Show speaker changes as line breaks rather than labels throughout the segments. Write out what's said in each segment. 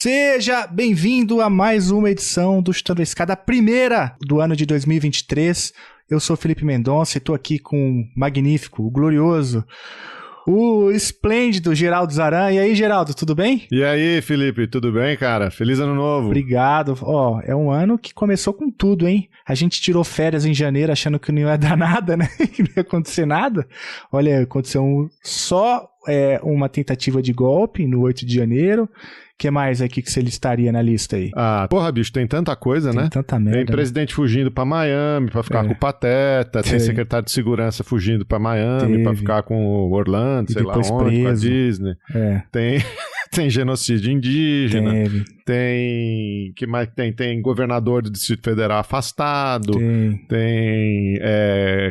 Seja bem-vindo a mais uma edição do Chutando a Escada, a primeira do ano de 2023. Eu sou Felipe Mendonça e estou aqui com o magnífico, o glorioso, o esplêndido Geraldo Zaran. E aí, Geraldo, tudo bem?
E aí, Felipe, tudo bem, cara? Feliz ano novo.
Obrigado. É um ano que começou com tudo, hein? A gente tirou férias em janeiro achando que não ia dar nada, né? Que não ia acontecer nada. Olha, aconteceu só uma tentativa de golpe no 8 de janeiro. O que mais aqui que você listaria na lista aí?
Porra, bicho, tem tanta coisa, né?
Tem tanta merda.
Tem presidente fugindo pra Miami pra ficar com o Pateta, tem secretário de segurança fugindo pra Miami pra ficar com o Orlando, sei lá onde, preso. Com a Disney. Tem genocídio indígena. Tem... que mais tem? Tem governador do Distrito Federal afastado. Tem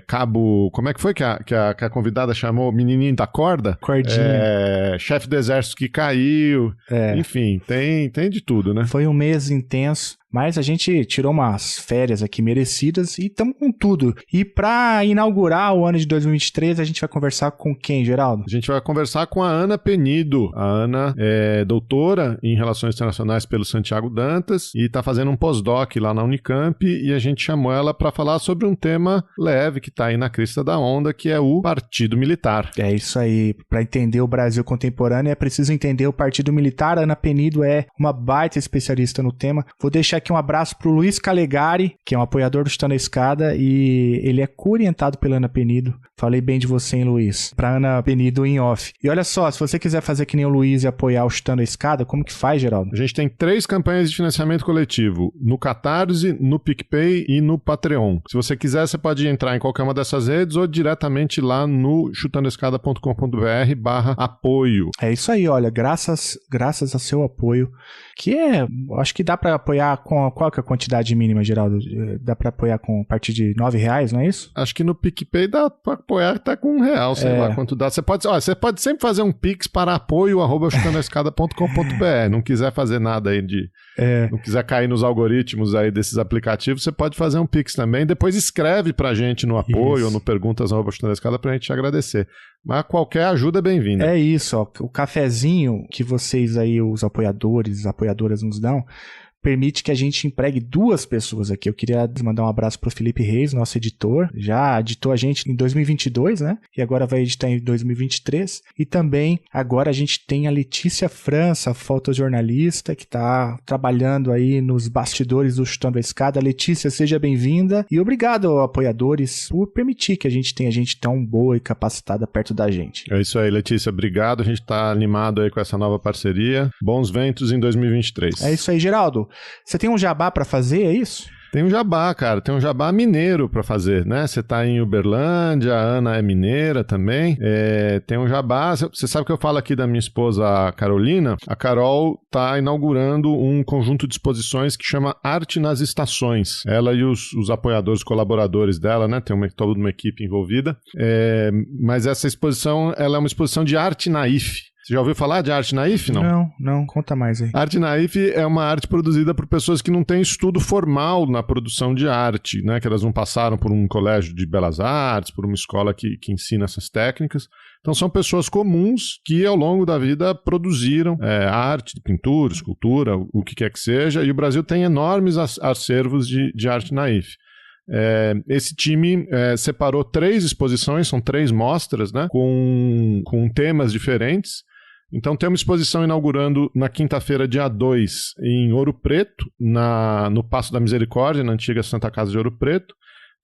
cabo... Como é que foi que a convidada chamou? Menininho da corda?
Cordinha.
Chefe do exército que caiu. Enfim, tem de tudo, né?
Foi um mês intenso. Mas a gente tirou umas férias aqui merecidas e estamos com tudo. E para inaugurar o ano de 2023, a gente vai conversar com quem, Geraldo?
A gente vai conversar com a Ana Penido. A Ana é doutora em Relações Internacionais pelo Santiago Dantas e está fazendo um pós-doc lá na Unicamp, e a gente chamou ela para falar sobre um tema leve que está aí na crista da onda, que é o Partido Militar.
É isso aí. Para entender o Brasil contemporâneo é preciso entender o Partido Militar. A Ana Penido é uma baita especialista no tema. Vou deixar aqui um abraço pro Luiz Calegari, que é um apoiador do Chutando a Escada, e ele é co-orientado pela Ana Penido. Falei bem de você, hein, Luiz? Pra Ana Penido em off. E olha só, se você quiser fazer que nem o Luiz e apoiar o Chutando a Escada, como que faz, Geraldo?
A gente tem 3 campanhas de financiamento coletivo, no Catarse, no PicPay e no Patreon. Se você quiser, você pode entrar em qualquer uma dessas redes ou diretamente lá no chutandoescada.com.br/apoio.
É isso aí, olha, graças ao seu apoio, que acho que dá pra apoiar com qual que é a quantidade mínima, Geraldo? Dá pra apoiar com a partir de R$9, não é isso?
Acho que no PicPay dá pra apoiar, tá com R$1, sei lá quanto dá. Você pode sempre fazer um Pix para apoio@chutandoescada.com.br. Não quiser fazer nada aí não quiser cair nos algoritmos aí desses aplicativos, você pode fazer um Pix também. Depois escreve pra gente no apoio ou no perguntas@chutandoescada pra gente agradecer. Mas qualquer ajuda é bem-vinda.
É isso, ó. O cafezinho que vocês aí, os apoiadores, as apoiadoras nos dão, permite que a gente empregue 2 pessoas aqui. Eu queria mandar um abraço pro Felipe Reis, nosso editor. Já editou a gente em 2022, né? E agora vai editar em 2023. E também, agora a gente tem a Letícia França, fotojornalista, que tá trabalhando aí nos bastidores do Chutando a Escada. Letícia, seja bem-vinda. E obrigado, apoiadores, por permitir que a gente tenha gente tão boa e capacitada perto da gente.
É isso aí, Letícia. Obrigado. A gente tá animado aí com essa nova parceria. Bons ventos em 2023.
É isso aí, Geraldo. Você tem um jabá pra fazer, é isso?
Tem um jabá, cara. Tem um jabá mineiro pra fazer, né? Você tá em Uberlândia, a Ana é mineira também. Tem um jabá. Você sabe que eu falo aqui da minha esposa Carolina? A Carol tá inaugurando um conjunto de exposições que chama Arte nas Estações. Ela e os apoiadores, colaboradores dela, né? Tem toda uma equipe envolvida. Mas essa exposição, ela é uma exposição de arte naif. Você já ouviu falar de arte naif, não?
Não, conta mais aí.
Arte naif é uma arte produzida por pessoas que não têm estudo formal na produção de arte, né? Que elas não passaram por um colégio de belas artes, por uma escola que ensina essas técnicas. Então são pessoas comuns que ao longo da vida produziram arte, pintura, escultura, o que quer que seja, e o Brasil tem enormes acervos de arte naif. Esse time separou 3 exposições, são 3 mostras, né? Com temas diferentes. Então tem uma exposição inaugurando na quinta-feira, dia 2, em Ouro Preto, no Paço da Misericórdia, na antiga Santa Casa de Ouro Preto,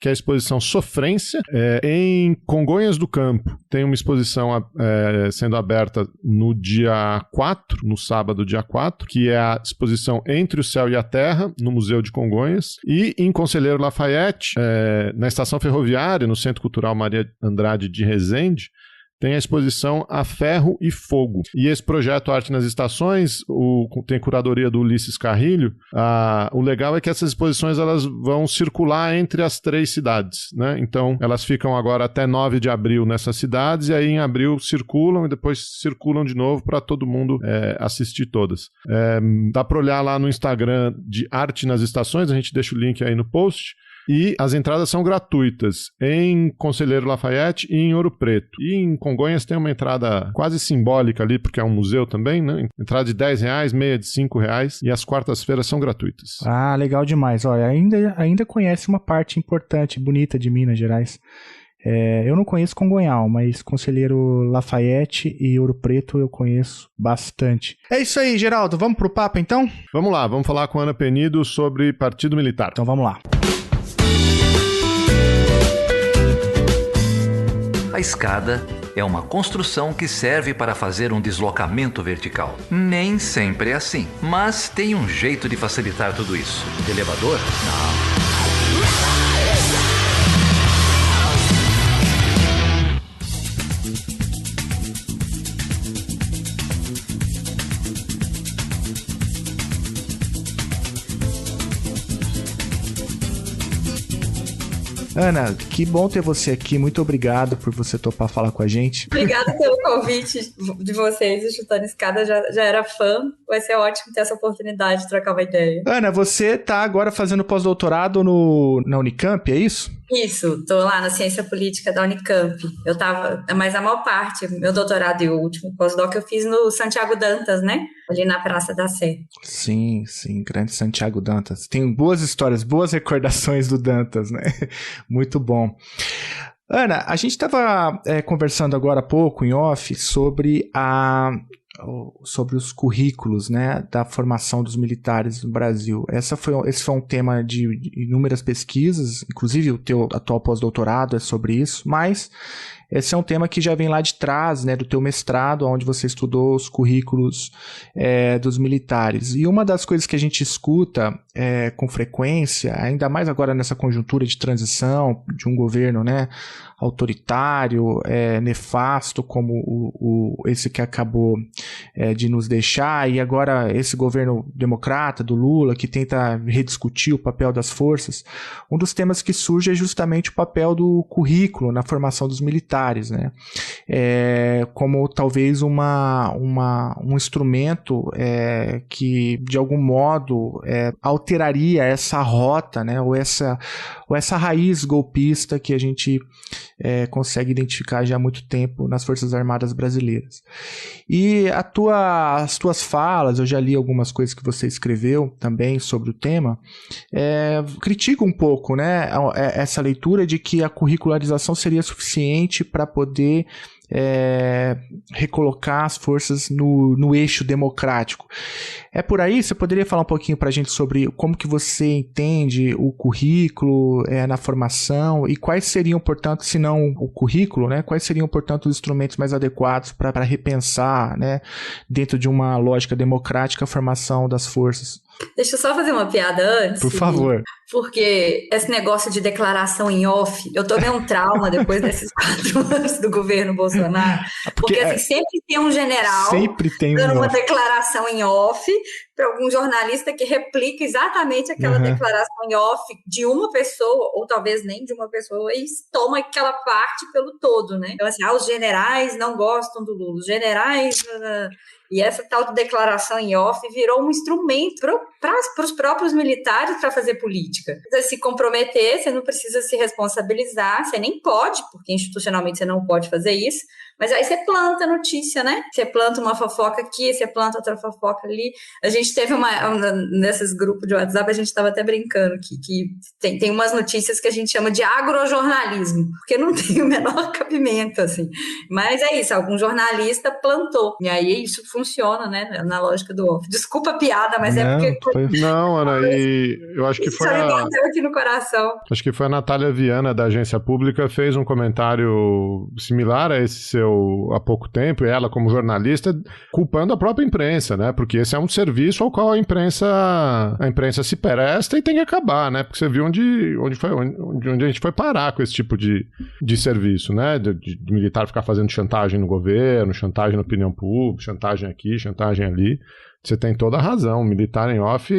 que é a exposição Sofrência. Em Congonhas do Campo tem uma exposição sendo aberta no dia 4, no sábado, dia 4, que é a exposição Entre o Céu e a Terra, no Museu de Congonhas. E em Conselheiro Lafayette, na estação ferroviária, no Centro Cultural Maria Andrade de Resende, tem a exposição A Ferro e Fogo. E esse projeto Arte nas Estações tem curadoria do Ulisses Carrilho. O legal é que essas exposições elas vão circular entre as 3 cidades, né? Então, elas ficam agora até 9 de abril nessas cidades, e aí em abril circulam e depois circulam de novo para todo mundo assistir todas. Dá para olhar lá no Instagram de Arte nas Estações, a gente deixa o link aí no post. E as entradas são gratuitas em Conselheiro Lafayette e em Ouro Preto. E em Congonhas tem uma entrada quase simbólica ali, porque é um museu também, né? Entrada de R$10, meia de R$5, e as quartas-feiras são gratuitas.
Ah, legal demais. Olha, ainda conhece uma parte importante, bonita de Minas Gerais. Eu não conheço Congonhal, mas Conselheiro Lafayette e Ouro Preto eu conheço bastante. É isso aí, Geraldo. Vamos pro papo, então?
Vamos lá, vamos falar com a Ana Penido sobre Partido Militar.
Então vamos lá.
A escada é uma construção que serve para fazer um deslocamento vertical. Nem sempre é assim, mas tem um jeito de facilitar tudo isso. De elevador? Não.
Ana, que bom ter você aqui. Muito obrigado por você topar falar com a gente.
Obrigada pelo convite de vocês. O Chutando Escada já era fã. Vai ser ótimo ter essa oportunidade de trocar uma ideia.
Ana, você tá agora fazendo pós-doutorado na Unicamp, é isso?
Isso, tô lá na Ciência Política da Unicamp. Eu tava, mas a maior parte, meu doutorado e o último pós-doc eu fiz no Santiago Dantas, né? Ali na Praça da Sé.
Sim, grande Santiago Dantas. Tem boas histórias, boas recordações do Dantas, né? Muito bom. Ana, a gente estava conversando agora há pouco, em off, sobre os currículos, né, da formação dos militares no Brasil. Esse foi um tema de inúmeras pesquisas, inclusive o teu atual pós-doutorado é sobre isso, mas esse é um tema que já vem lá de trás, né, do teu mestrado, onde você estudou os currículos dos militares. E uma das coisas que a gente escuta com frequência, ainda mais agora nessa conjuntura de transição de um governo, né, autoritário, nefasto, como esse que acabou de nos deixar, e agora esse governo democrata do Lula, que tenta rediscutir o papel das forças, um dos temas que surge é justamente o papel do currículo na formação dos militares, né? Como talvez um instrumento que, de algum modo, alteraria essa rota, né? ou essa raiz golpista que a gente consegue identificar já há muito tempo nas Forças Armadas brasileiras. E as tuas falas, eu já li algumas coisas que você escreveu também sobre o tema, critica um pouco, né, essa leitura de que a curricularização seria suficiente para poder recolocar as forças no eixo democrático. É por aí? Você poderia falar um pouquinho para a gente sobre como que você entende o currículo na formação e quais seriam, portanto, se não o currículo, né, quais seriam, portanto, os instrumentos mais adequados para repensar, né, dentro de uma lógica democrática, a formação das forças?
Deixa eu só fazer uma piada antes.
Por favor.
Porque esse negócio de declaração em off, eu tomei um trauma depois desses 4 anos do governo Bolsonaro. Porque assim, sempre tem um general dando uma declaração em off para algum jornalista que replica exatamente aquela declaração em off de uma pessoa, ou talvez nem de uma pessoa, e toma aquela parte pelo todo, né? Então, assim, os generais não gostam do Lula, os generais... E essa tal de declaração em off virou um instrumento para os próprios militares para fazer política. Você se comprometer, você não precisa se responsabilizar, você nem pode, porque institucionalmente você não pode fazer isso, mas aí você planta notícia, né? Você planta uma fofoca aqui, você planta outra fofoca ali. A gente teve nesses grupos de WhatsApp, a gente estava até brincando que tem umas notícias que a gente chama de agrojornalismo, porque não tem o menor cabimento, assim. Mas é isso, algum jornalista plantou. E aí isso funciona, né? Na lógica do off. Desculpa a piada, mas porque...
Não, Ana, e eu acho que foi
aqui no coração.
Acho que foi a Natália Viana, da Agência Pública, fez um comentário similar a esse seu há pouco tempo, e ela, como jornalista, culpando a própria imprensa, né? Porque esse é um serviço ao qual a imprensa se presta e tem que acabar, né? Porque você viu onde a gente foi parar com esse tipo de serviço, né? De militar ficar fazendo chantagem no governo, chantagem na opinião pública, chantagem aqui, chantagem ali. Você tem toda a razão. O militar em off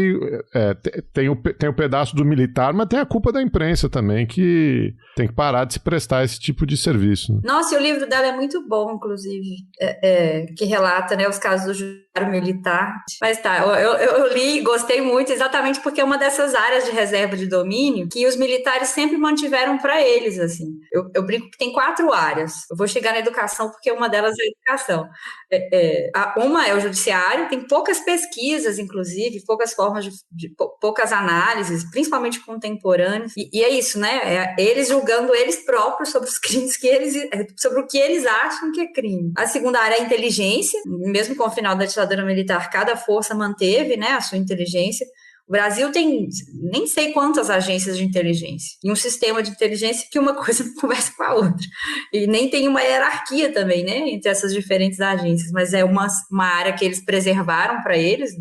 tem o pedaço do militar, mas tem a culpa da imprensa também, que tem que parar de se prestar esse tipo de serviço.
Nossa, e o livro dela é muito bom, inclusive, que relata, né, os casos do judiciário militar. Mas tá, eu li e gostei muito, exatamente porque é uma dessas áreas de reserva de domínio que os militares sempre mantiveram para eles, assim. Eu brinco que tem 4 áreas. Eu vou chegar na educação porque uma delas é a educação. Uma é o judiciário, tem poucas pesquisas, inclusive, poucas formas poucas análises, principalmente contemporâneas, e é isso, né? Eles julgando eles próprios sobre os crimes sobre o que eles acham que é crime. A segunda área é a inteligência, mesmo com o final da ditadura militar, cada força manteve, né, a sua inteligência. O Brasil tem nem sei quantas agências de inteligência, e um sistema de inteligência que uma coisa não conversa com a outra, e nem tem uma hierarquia também, né, entre essas diferentes agências, mas é uma área que eles preservaram para eles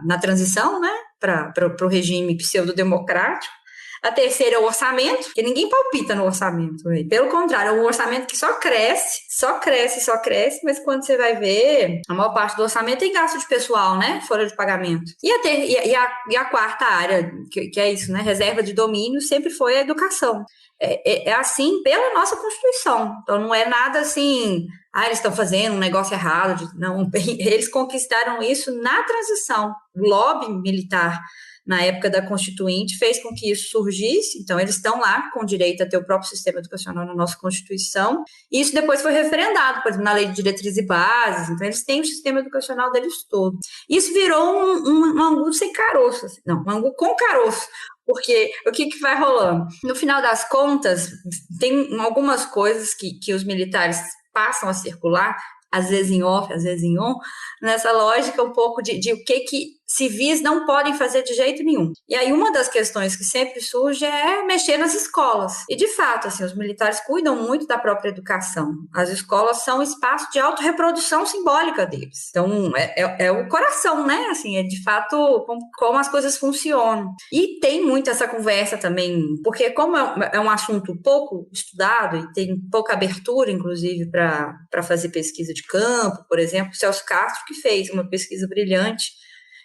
na transição, né, para o regime pseudo-democrático. A terceira é o orçamento, porque ninguém palpita no orçamento. Né? Pelo contrário, é um orçamento que só cresce, mas quando você vai ver, a maior parte do orçamento tem gasto de pessoal, né? Folha de pagamento. E a quarta área, que é isso, né? Reserva de domínio, sempre foi a educação. É assim pela nossa Constituição. Então, não é nada assim, eles estão fazendo um negócio errado. Não, eles conquistaram isso na transição. O lobby militar na época da Constituinte, fez com que isso surgisse. Então, eles estão lá com direito a ter o próprio sistema educacional na nossa Constituição, e isso depois foi referendado, por exemplo, na Lei de Diretrizes e Bases. Então, eles têm o sistema educacional deles todo. Isso virou um angu sem caroço, assim. Não, um angu com caroço, porque o que vai rolando? No final das contas, tem algumas coisas que os militares passam a circular, às vezes em off, às vezes em on, nessa lógica um pouco de o que civis não podem fazer de jeito nenhum. E aí uma das questões que sempre surge é mexer nas escolas. E de fato, assim, os militares cuidam muito da própria educação. As escolas são espaço de autorreprodução simbólica deles. Então, é o coração, né? Assim, é de fato como as coisas funcionam. E tem muito essa conversa também, porque como é um assunto pouco estudado e tem pouca abertura, inclusive, para fazer pesquisa de campo, por exemplo, o Celso Castro, que fez uma pesquisa brilhante.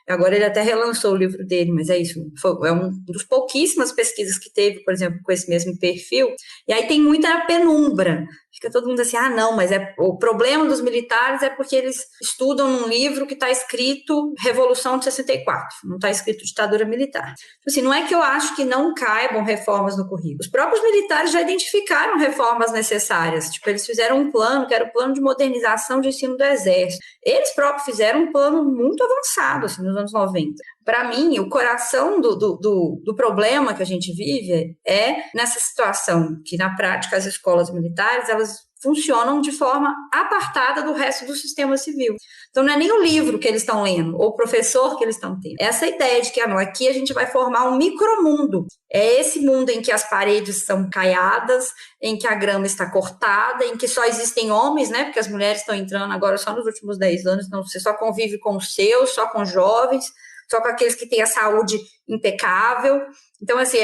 Agora ele até relançou o livro dele, mas é isso, é uma das pouquíssimas pesquisas que teve, por exemplo, com esse mesmo perfil, e aí tem muita penumbra. Fica todo mundo assim, não, mas o problema dos militares é porque eles estudam num livro que está escrito Revolução de 64, não está escrito ditadura militar. Assim, não é que eu acho que não caibam reformas no currículo. Os próprios militares já identificaram reformas necessárias. Tipo, eles fizeram um plano, que era o plano de modernização de ensino do Exército. Eles próprios fizeram um plano muito avançado, assim, nos anos 90. Para mim, o coração do problema que a gente vive é nessa situação que, na prática, as escolas militares, elas funcionam de forma apartada do resto do sistema civil. Então, não é nem o livro que eles estão lendo, ou o professor que eles estão tendo. Essa ideia de que aqui a gente vai formar um micromundo. É esse mundo em que as paredes são caiadas, em que a grama está cortada, em que só existem homens, né? Porque as mulheres estão entrando agora só nos últimos 10 anos, então você só convive com os seus, só com jovens, só com aqueles que têm a saúde impecável. Então, assim,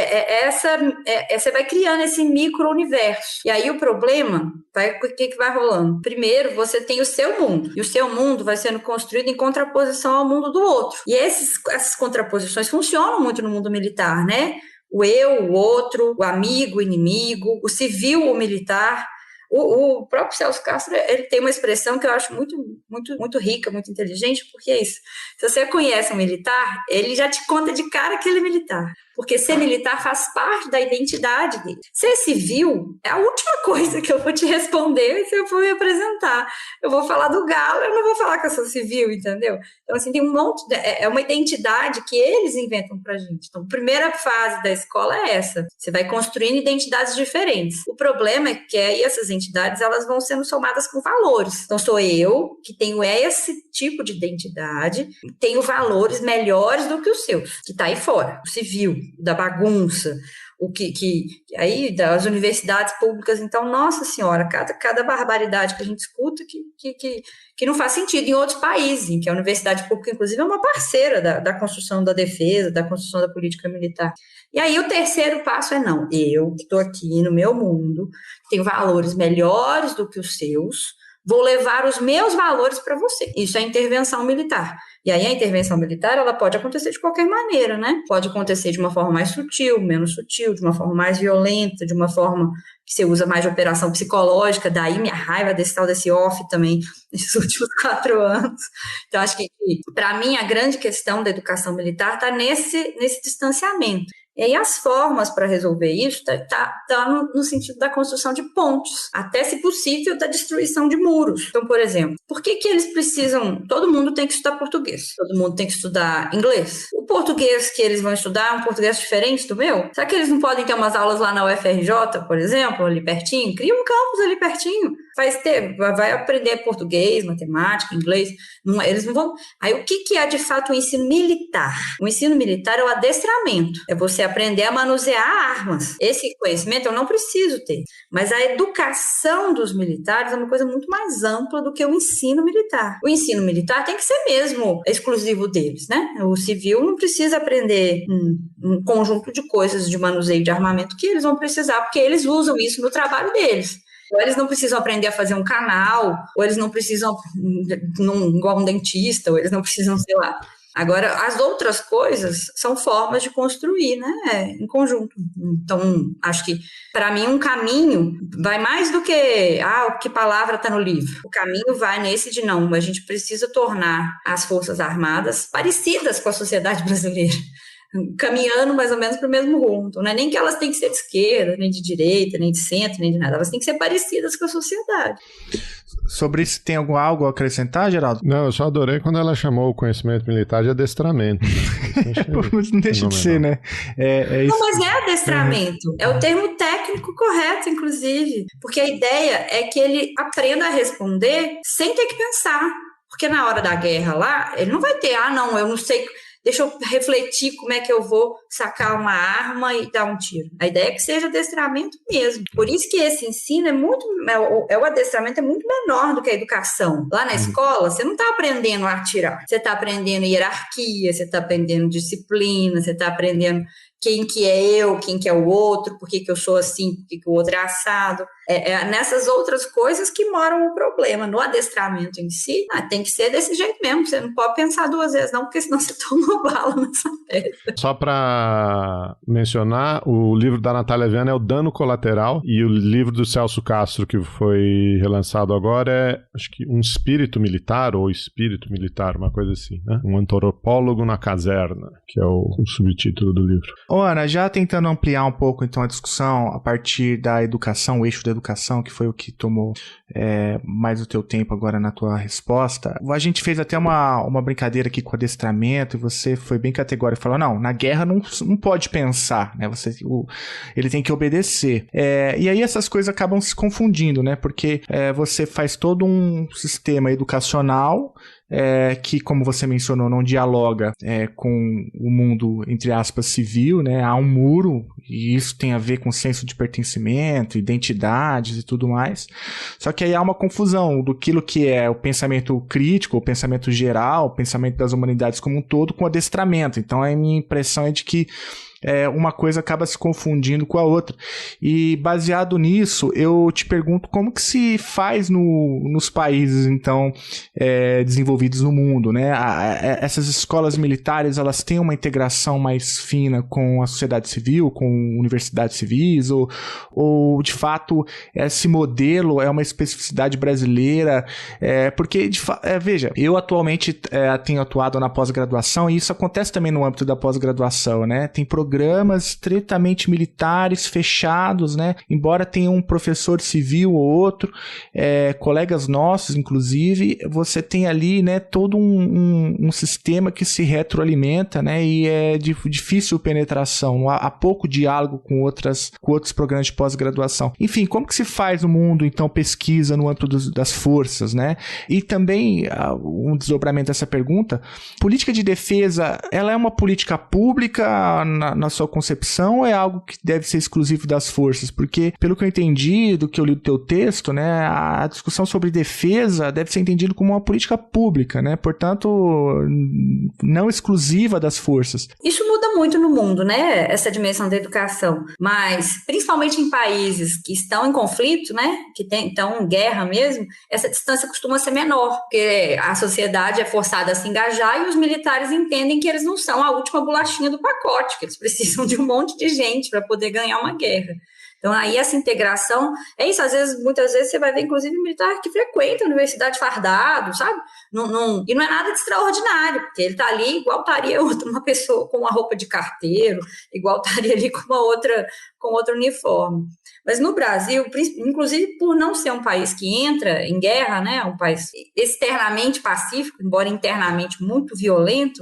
você vai criando esse micro-universo. E aí o problema, o que vai rolando? Primeiro, você tem o seu mundo. E o seu mundo vai sendo construído em contraposição ao mundo do outro. E essas contraposições funcionam muito no mundo militar, né? O eu, o outro, o amigo, o inimigo, o civil, o militar. O próprio Celso Castro, ele tem uma expressão que eu acho muito, muito, muito rica, muito inteligente, porque é isso. Se você conhece um militar, ele já te conta de cara que ele é militar. Porque ser militar faz parte da identidade dele. Ser civil é a última coisa que eu vou te responder se eu for me apresentar. Eu vou falar do galo, eu não vou falar que eu sou civil, entendeu? Então, assim, tem um monte... É uma identidade que eles inventam pra gente. Então, a primeira fase da escola é essa. Você vai construindo identidades diferentes. O problema é que aí essas entidades, elas vão sendo somadas com valores. Então, sou eu que tenho esse tipo de identidade, tenho valores melhores do que os seus, que tá aí fora. O civil, da bagunça, o que aí das universidades públicas. Então, nossa senhora, cada barbaridade que a gente escuta que não faz sentido em outros países, em que a universidade pública, inclusive, é uma parceira da construção da defesa, da construção da política militar. E aí o terceiro passo é eu que estou aqui no meu mundo, tenho valores melhores do que os seus, vou levar os meus valores para você. Isso é intervenção militar. E aí a intervenção militar, ela pode acontecer de qualquer maneira, né? Pode acontecer de uma forma mais sutil, menos sutil, de uma forma mais violenta, de uma forma que você usa mais de operação psicológica, daí minha raiva desse tal desse off também, nesses últimos 4 anos. Então, acho que, para mim, a grande questão da educação militar está nesse distanciamento. E aí as formas para resolver isso tá no sentido da construção de pontes, até, se possível, da destruição de muros. Então, por exemplo, por que eles precisam... Todo mundo tem que estudar português, todo mundo tem que estudar inglês. O português que eles vão estudar é um português diferente do meu? Será que eles não podem ter umas aulas lá na UFRJ, por exemplo, ali pertinho? Cria um campus ali pertinho. Vai aprender português, matemática, inglês. Eles não vão... Aí, o que é, de fato, o ensino militar? O ensino militar é o adestramento. É você aprender a manusear armas. Esse conhecimento eu não preciso ter. Mas a educação dos militares é uma coisa muito mais ampla do que o ensino militar. O ensino militar tem que ser mesmo exclusivo deles, né? O civil não precisa aprender um conjunto de coisas de manuseio de armamento que eles vão precisar, porque eles usam isso no trabalho deles. Ou eles não precisam aprender a fazer um canal, ou eles não precisam, igual um dentista, ou eles não precisam, sei lá. Agora, as outras coisas são formas de construir, né, em conjunto. Então, acho que, para mim, um caminho vai mais do que, que palavra está no livro. O caminho vai nesse de não, a gente precisa tornar as Forças Armadas parecidas com a sociedade brasileira, caminhando mais ou menos para o mesmo rumo. Então, não é nem que elas têm que ser de esquerda, nem de direita, nem de centro, nem de nada. Elas têm que ser parecidas com a sociedade.
Sobre isso, tem algo a acrescentar, Geraldo?
Não, eu só adorei quando ela chamou o conhecimento militar de adestramento.
Não deixa de ser, né? Isso.
Não, mas é adestramento. É o termo técnico correto, inclusive. Porque a ideia é que ele aprenda a responder sem ter que pensar. Porque na hora da guerra lá, ele não vai ter, eu não sei... Deixa eu refletir como é que eu vou sacar uma arma e dar um tiro. A ideia é que seja adestramento mesmo. Por isso que esse ensino o adestramento é muito menor do que a educação. Lá na escola, você não está aprendendo a atirar. Você está aprendendo hierarquia, você está aprendendo disciplina, você está aprendendo quem que é eu, quem que é o outro, por que eu sou assim, por que o outro é assado. É nessas outras coisas que moram o problema. No adestramento em si, tem que ser desse jeito mesmo. Você não pode pensar 2 vezes não, porque senão você toma uma bala nessa peça.
Só para mencionar, o livro da Natália Viana é O Dano Colateral, e o livro do Celso Castro, que foi relançado agora, é, acho que Um Espírito Militar, ou Espírito Militar, uma coisa assim, né? Um antropólogo na caserna, que é o subtítulo do livro.
Ô, Ana, já tentando ampliar um pouco então a discussão a partir da educação, o eixo da educação, que foi o que tomou mais o teu tempo agora na tua resposta, a gente fez até uma brincadeira aqui com o adestramento, e você foi bem categórico, falou, não, na guerra não pode pensar, né? Ele tem que obedecer. E aí essas coisas acabam se confundindo, né? Porque você faz todo um sistema educacional que, como você mencionou, não dialoga com o mundo, entre aspas, civil, né? Há um muro, e isso tem a ver com senso de pertencimento, identidades e tudo mais. Só que aí há uma confusão daquilo que é o pensamento crítico, o pensamento geral, o pensamento das humanidades como um todo, com o adestramento. Então a minha impressão é de que uma coisa acaba se confundindo com a outra. E baseado nisso, eu te pergunto como que se faz nos países, então, desenvolvidos no mundo, né? Essas escolas militares, elas têm uma integração mais fina com a sociedade civil, com universidades civis, ou de fato, esse modelo é uma especificidade brasileira? Porque, veja, eu atualmente tenho atuado na pós-graduação, e isso acontece também no âmbito da pós-graduação, né? Tem programas estritamente militares, fechados, né? Embora tenha um professor civil ou outro, colegas nossos, inclusive, você tem ali, né, todo um sistema que se retroalimenta, né? E é de difícil penetração, há pouco diálogo com outros programas de pós-graduação. Enfim, como que se faz no mundo, então, pesquisa no âmbito das forças, né? E também, um desdobramento dessa pergunta, política de defesa, ela é uma política pública na sua concepção, ou é algo que deve ser exclusivo das forças? Porque, pelo que eu entendi, do que eu li do teu texto, né, a discussão sobre defesa deve ser entendida como uma política pública, né? Portanto, não exclusiva das forças.
Isso muda muito no mundo, né? Essa dimensão da educação. Mas, principalmente em países que estão em conflito, né? Que estão em guerra mesmo, essa distância costuma ser menor, porque a sociedade é forçada a se engajar e os militares entendem que eles não são a última bolachinha do pacote, que eles precisam de um monte de gente para poder ganhar uma guerra. Então, aí essa integração, é isso, muitas vezes você vai ver, inclusive, militar que frequenta a universidade fardado, sabe? E não é nada de extraordinário, porque ele está ali igual estaria uma pessoa com uma roupa de carteiro, igual estaria ali com outro uniforme. Mas no Brasil, inclusive por não ser um país que entra em guerra, né, um país externamente pacífico, embora internamente muito violento,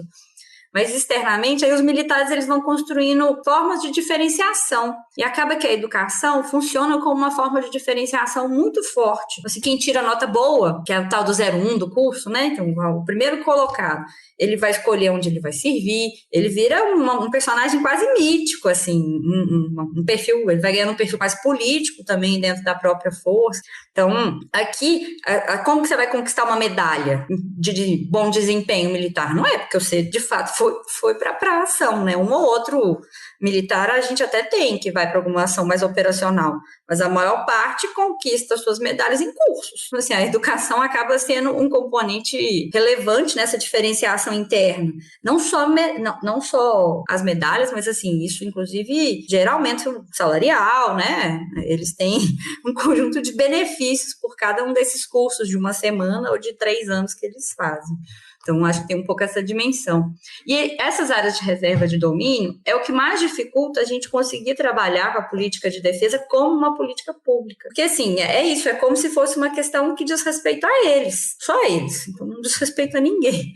mas externamente, aí os militares eles vão construindo formas de diferenciação. E acaba que a educação funciona como uma forma de diferenciação muito forte. Assim, quem tira nota boa, que é o tal do 01 do curso, né? Então, o primeiro colocado, ele vai escolher onde ele vai servir, ele vira um personagem quase mítico, assim, um perfil, ele vai ganhando um perfil mais político também dentro da própria força. Então, aqui, como que você vai conquistar uma medalha de bom desempenho militar? Não é porque você, de fato, foi para a ação, né? Um ou outro militar a gente até tem, que vai para alguma ação mais operacional, mas a maior parte conquista suas medalhas em cursos. Assim, a educação acaba sendo um componente relevante nessa diferenciação interna. Não só as medalhas, mas assim, isso inclusive gera aumento salarial, né? Eles têm um conjunto de benefícios por cada um desses cursos de uma semana ou de 3 anos que eles fazem. Então, acho que tem um pouco essa dimensão. E essas áreas de reserva de domínio é o que mais dificulta a gente conseguir trabalhar com a política de defesa como uma política pública. Porque, assim, é isso, é como se fosse uma questão que diz respeito a eles, só a eles. Então, não diz respeito a ninguém.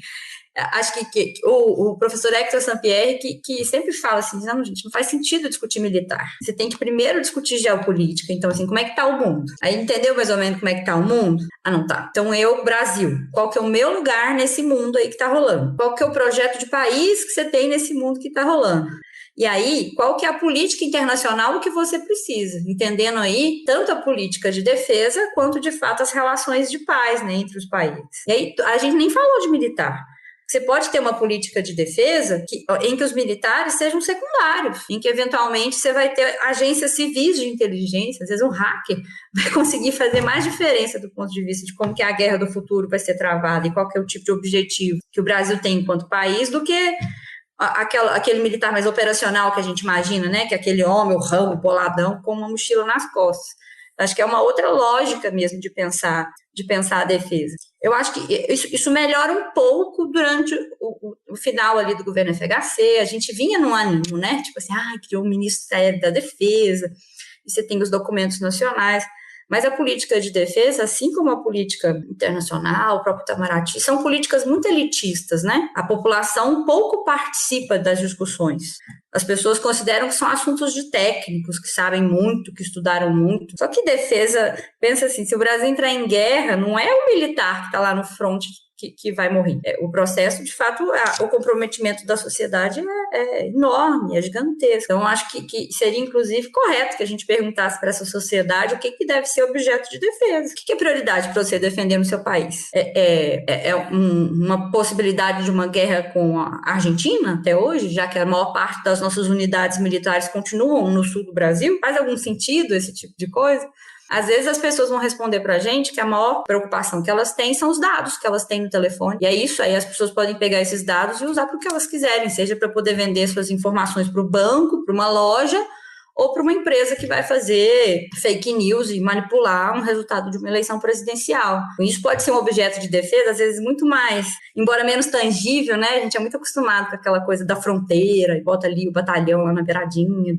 Acho que o professor Hector Sampierre, que sempre fala assim, não, gente, não faz sentido discutir militar. Você tem que primeiro discutir geopolítica. Então, assim, como é que está o mundo? Aí, entendeu mais ou menos como é que está o mundo? Ah, não tá. Então, Brasil, qual que é o meu lugar nesse mundo aí que está rolando? Qual que é o projeto de país que você tem nesse mundo que está rolando? E aí, qual que é a política internacional que você precisa? Entendendo aí tanto a política de defesa quanto, de fato, as relações de paz, né, entre os países. E aí, a gente nem falou de militar. Você pode ter uma política de defesa em que os militares sejam secundários, em que, eventualmente, você vai ter agências civis de inteligência, às vezes um hacker vai conseguir fazer mais diferença do ponto de vista de como que a guerra do futuro vai ser travada e qual que é o tipo de objetivo que o Brasil tem enquanto país, do que aquele militar mais operacional que a gente imagina, né? Que é aquele homem, o ramo, o boladão, com uma mochila nas costas. Acho que é uma outra lógica mesmo de pensar a defesa. Eu acho que isso melhora um pouco durante o final ali do governo FHC. A gente vinha num ânimo, né? Tipo assim, criou um Ministério da Defesa, e você tem os documentos nacionais. Mas a política de defesa, assim como a política internacional, o próprio Itamaraty, são políticas muito elitistas, né? A população pouco participa das discussões. As pessoas consideram que são assuntos de técnicos, que sabem muito, que estudaram muito. Só que defesa, pensa assim, se o Brasil entrar em guerra, não é o militar que está lá no front que vai morrer. O processo, de fato, o comprometimento da sociedade é enorme, é gigantesco. Então, acho que seria, inclusive, correto que a gente perguntasse para essa sociedade o que deve ser objeto de defesa. O que é prioridade para você defender no seu país? Uma possibilidade de uma guerra com a Argentina, até hoje, já que a maior parte das nossas unidades militares continuam no sul do Brasil? Faz algum sentido esse tipo de coisa? Às vezes as pessoas vão responder pra gente que a maior preocupação que elas têm são os dados que elas têm no telefone. E é isso, aí as pessoas podem pegar esses dados e usar para o que elas quiserem, seja para poder vender suas informações para o banco, para uma loja, ou para uma empresa que vai fazer fake news e manipular um resultado de uma eleição presidencial. Isso pode ser um objeto de defesa, às vezes muito mais, embora menos tangível, né? A gente é muito acostumado com aquela coisa da fronteira, e bota ali o batalhão lá na beiradinha,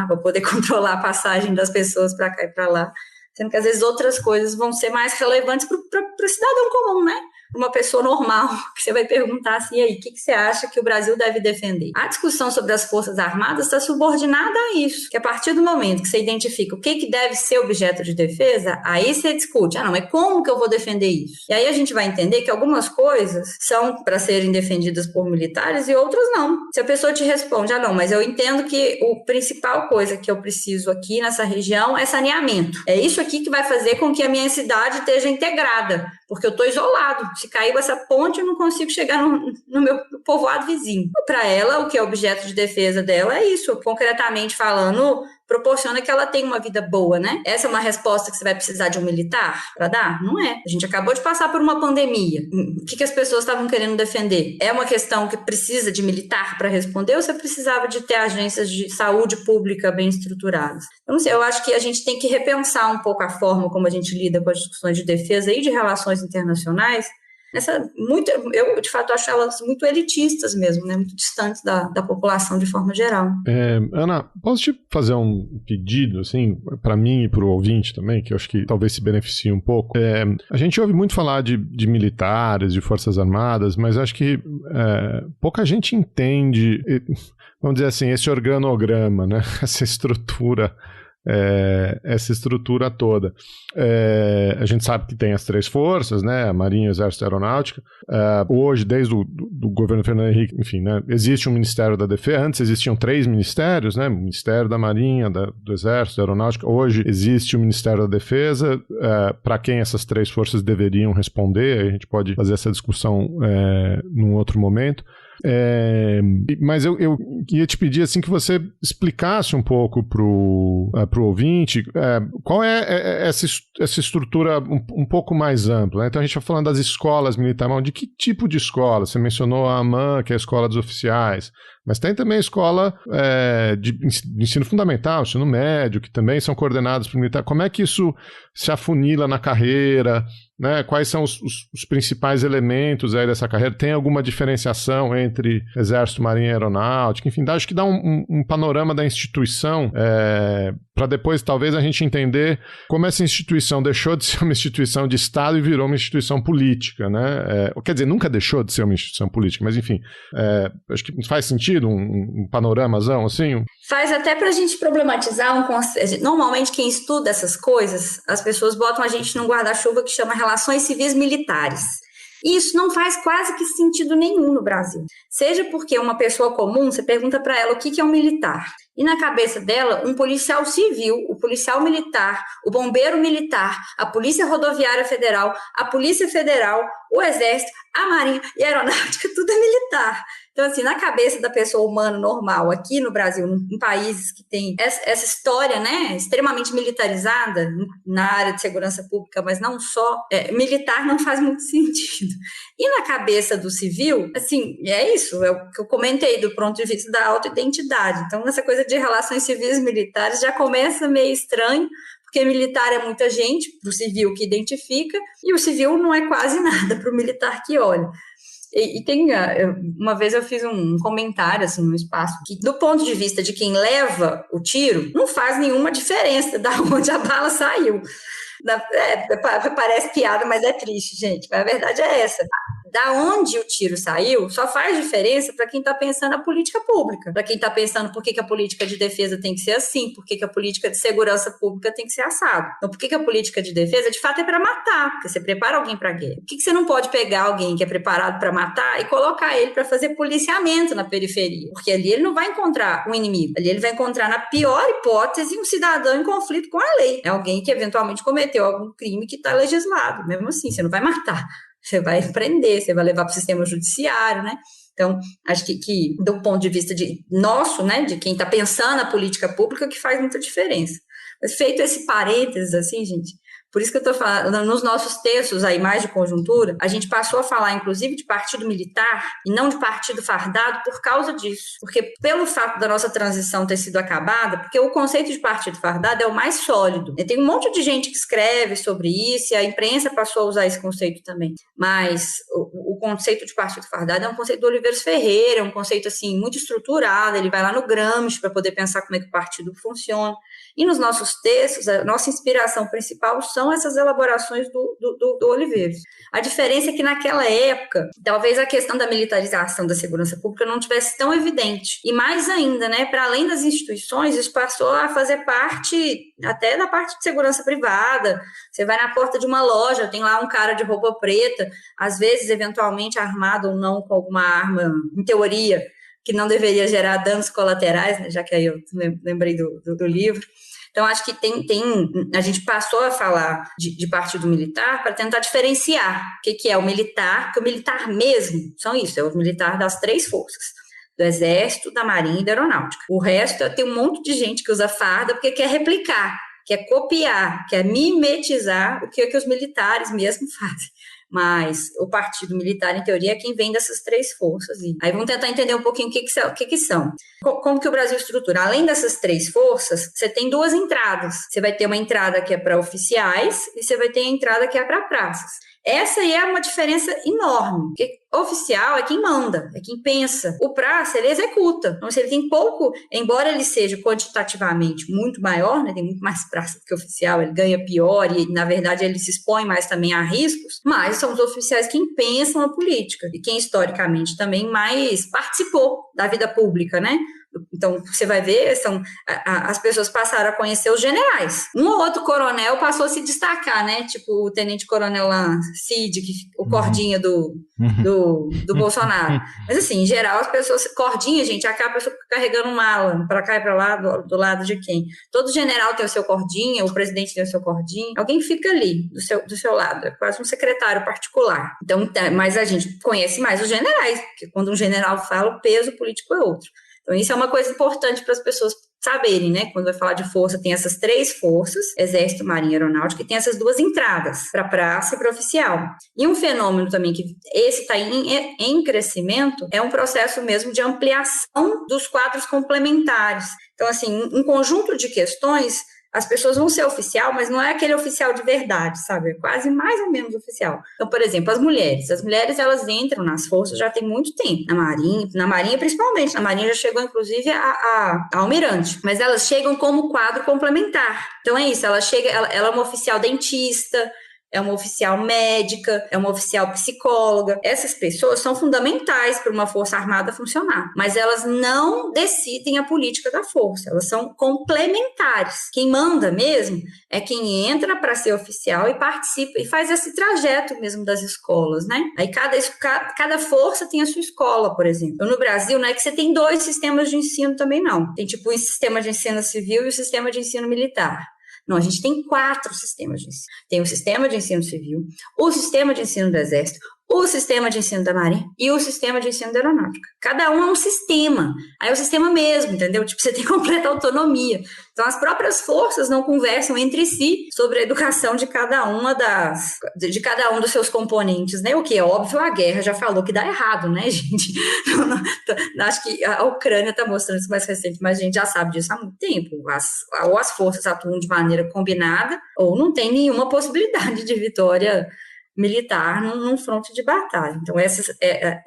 para poder controlar a passagem das pessoas para cá e para lá, sendo que às vezes outras coisas vão ser mais relevantes para o cidadão comum, né? Uma pessoa normal, que você vai perguntar assim, e aí, o que você acha que o Brasil deve defender? A discussão sobre as Forças Armadas está subordinada a isso, que a partir do momento que você identifica o que deve ser objeto de defesa, aí você discute, mas como que eu vou defender isso? E aí a gente vai entender que algumas coisas são para serem defendidas por militares e outras não. Se a pessoa te responde, não, mas eu entendo que a principal coisa que eu preciso aqui nessa região é saneamento. É isso aqui que vai fazer com que a minha cidade esteja integrada. porque eu estou isolado. Se caiu essa ponte, eu não consigo chegar no meu povoado vizinho. Para ela, o que é objeto de defesa dela é isso, concretamente falando, proporciona que ela tenha uma vida boa, né? Essa é uma resposta que você vai precisar de um militar para dar? Não é. A gente acabou de passar por uma pandemia. O que as pessoas estavam querendo defender? É uma questão que precisa de militar para responder ou você precisava de ter agências de saúde pública bem estruturadas? Eu não sei, eu acho que a gente tem que repensar um pouco a forma como a gente lida com as discussões de defesa e de relações internacionais. Eu, de fato, acho elas muito elitistas mesmo, né? Muito distantes da população de forma geral.
Ana, posso te fazer um pedido, assim, para mim e para o ouvinte também, que eu acho que talvez se beneficie um pouco? A gente ouve muito falar de militares, de forças armadas, mas acho que pouca gente entende, vamos dizer assim, esse organograma, né? Essa estrutura toda. A gente sabe que tem as 3 forças, né? A Marinha, Exército e Aeronáutica. Hoje, desde o governo Fernando Henrique, enfim, né? Existe um Ministério da Defesa. Antes existiam 3 ministérios, né? O Ministério da Marinha, do Exército, da Aeronáutica. Hoje existe o Ministério da Defesa. Para quem essas 3 forças deveriam responder, a gente pode fazer essa discussão num outro momento. Mas eu queria te pedir assim, que você explicasse um pouco pro ouvinte qual é essa estrutura um pouco mais ampla, né? Então a gente vai falando das escolas militares, de que tipo de escola? Você mencionou a AMAN, que é a escola dos oficiais, mas tem também a escola de ensino fundamental, ensino médio, que também são coordenados por militar. Como é que isso se afunila na carreira? Né? Quais são os principais elementos aí dessa carreira? Tem alguma diferenciação entre Exército, Marinha e Aeronáutica? Enfim, acho que dá um panorama da instituição para depois talvez a gente entender como essa instituição deixou de ser uma instituição de Estado e virou uma instituição política, né? Quer dizer, nunca deixou de ser uma instituição política, mas enfim, acho que faz sentido um panoramazão assim?
Faz até para a gente problematizar um conceito. Normalmente quem estuda essas coisas, as pessoas botam a gente num guarda-chuva que chama relações civis militares. E isso não faz quase que sentido nenhum no Brasil. Seja porque uma pessoa comum, você pergunta para ela o que é um militar. E na cabeça dela, um policial civil, o policial militar, o bombeiro militar, a Polícia Rodoviária Federal, a Polícia Federal, o Exército, a Marinha e a Aeronáutica, tudo é militar. Então, assim, na cabeça da pessoa humana normal, aqui no Brasil, em países que tem essa história, né, extremamente militarizada na área de segurança pública, mas não só, militar não faz muito sentido. E na cabeça do civil, assim, é isso, é o que eu comentei do ponto de vista da autoidentidade. Então, essa coisa de relações civis militares já começa meio estranho, porque militar é muita gente, para o civil que identifica, e o civil não é quase nada para o militar que olha. E tem, uma vez eu fiz um comentário assim no espaço que do ponto de vista de quem leva o tiro, não faz nenhuma diferença da onde a bala saiu. Parece piada, mas é triste, gente. Mas a verdade é essa. Da onde o tiro saiu, só faz diferença para quem está pensando a política pública, para quem está pensando por que a política de defesa tem que ser assim, por que a política de segurança pública tem que ser assado. Então, por que a política de defesa, de fato, é para matar, porque você prepara alguém para guerra. Por que você não pode pegar alguém que é preparado para matar e colocar ele para fazer policiamento na periferia? Porque ali ele não vai encontrar um inimigo, ali ele vai encontrar, na pior hipótese, um cidadão em conflito com a lei. É alguém que eventualmente cometeu algum crime que está legislado. Mesmo assim, você não vai matar. Você vai prender, você vai levar para o sistema judiciário, né? Então, acho que do ponto de vista nosso, né, de quem está pensando a política pública, que faz muita diferença. Mas feito esse parênteses, assim, gente, por isso que eu estou falando, nos nossos textos aí, mais de conjuntura, a gente passou a falar, inclusive, de partido militar e não de partido fardado por causa disso. Porque pelo fato da nossa transição ter sido acabada, porque o conceito de partido fardado é o mais sólido. E tem um monte de gente que escreve sobre isso e a imprensa passou a usar esse conceito também. Mas o conceito de partido fardado é um conceito do Oliveiros Ferreira, é um conceito, assim, muito estruturado, ele vai lá no Gramsci para poder pensar como é que o partido funciona. E nos nossos textos, a nossa inspiração principal são essas elaborações do Oliveiros. A diferença é que naquela época, talvez a questão da militarização da segurança pública não tivesse tão evidente. E mais ainda, né, para além das instituições, isso passou a fazer parte até da parte de segurança privada. Você vai na porta de uma loja, tem lá um cara de roupa preta, às vezes eventualmente armado ou não com alguma arma, em teoria, que não deveria gerar danos colaterais, né, já que aí eu lembrei do livro. Então, acho que a gente passou a falar de partido militar para tentar diferenciar o que é o militar, porque o militar mesmo são isso, é o militar das 3 forças, do Exército, da Marinha e da Aeronáutica. O resto, tem um monte de gente que usa farda porque quer replicar, quer copiar, quer mimetizar o que os militares mesmo fazem. Mas o partido militar, em teoria, é quem vem dessas 3 forças. E aí vamos tentar entender um pouquinho o que são. Como que o Brasil estrutura? Além dessas 3 forças, você tem 2 entradas. Você vai ter uma entrada que é para oficiais e você vai ter a entrada que é para praças. Essa aí é uma diferença enorme, porque oficial é quem manda, é quem pensa. O praça, ele executa. Então, se ele tem pouco, embora ele seja quantitativamente muito maior, né, tem muito mais praça do que oficial, ele ganha pior e, na verdade, ele se expõe mais também a riscos, mas são os oficiais quem pensam a política e quem, historicamente, também mais participou da vida pública, né? Então, você vai ver, as pessoas passaram a conhecer os generais. Um ou outro coronel passou a se destacar, né? Tipo o tenente-coronel lá, Cid, o cordinha do Bolsonaro. Mas, assim, em geral, as pessoas... Cordinha, gente, acaba a pessoa carregando mala para cá e para lá, do lado de quem? Todo general tem o seu cordinha, o presidente tem o seu cordinha. Alguém fica ali, do seu lado. É quase um secretário particular. Então, mas a gente conhece mais os generais, porque quando um general fala, o peso político é outro. Então, isso é uma coisa importante para as pessoas saberem, né? Quando vai falar de força, tem essas 3 forças, Exército, Marinha e Aeronáutica, e tem essas 2 entradas, para praça e para oficial. E um fenômeno também, que esse está em crescimento, é um processo mesmo de ampliação dos quadros complementares. Então, assim, um conjunto de questões... As pessoas vão ser oficial, mas não é aquele oficial de verdade, sabe? É quase mais ou menos oficial. Então, por exemplo, as mulheres elas entram nas forças já tem muito tempo, na Marinha principalmente, na Marinha já chegou inclusive a almirante, mas elas chegam como quadro complementar. Então é isso, ela é uma oficial dentista, é uma oficial médica, é uma oficial psicóloga. Essas pessoas são fundamentais para uma força armada funcionar, mas elas não decidem a política da força, elas são complementares. Quem manda mesmo é quem entra para ser oficial e participa e faz esse trajeto mesmo das escolas, né? Aí cada força tem a sua escola, por exemplo. Então, no Brasil, não é que você tem 2 sistemas de ensino também, não. Tem tipo o sistema de ensino civil e o sistema de ensino militar. Não, a gente tem 4 sistemas de ensino. Tem o sistema de ensino civil, o sistema de ensino do Exército, o sistema de ensino da Marinha e o sistema de ensino da Aeronáutica. Cada um é um sistema. Aí é o sistema mesmo, entendeu? Tipo, você tem completa autonomia. Então, as próprias forças não conversam entre si sobre a educação de cada de cada um dos seus componentes, né? O que é óbvio, a guerra já falou que dá errado, né, gente? Acho que a Ucrânia está mostrando isso mais recente, mas a gente já sabe disso há muito tempo. Ou as forças atuam de maneira combinada, ou não tem nenhuma possibilidade de vitória militar num fronte de batalha. Então, essa é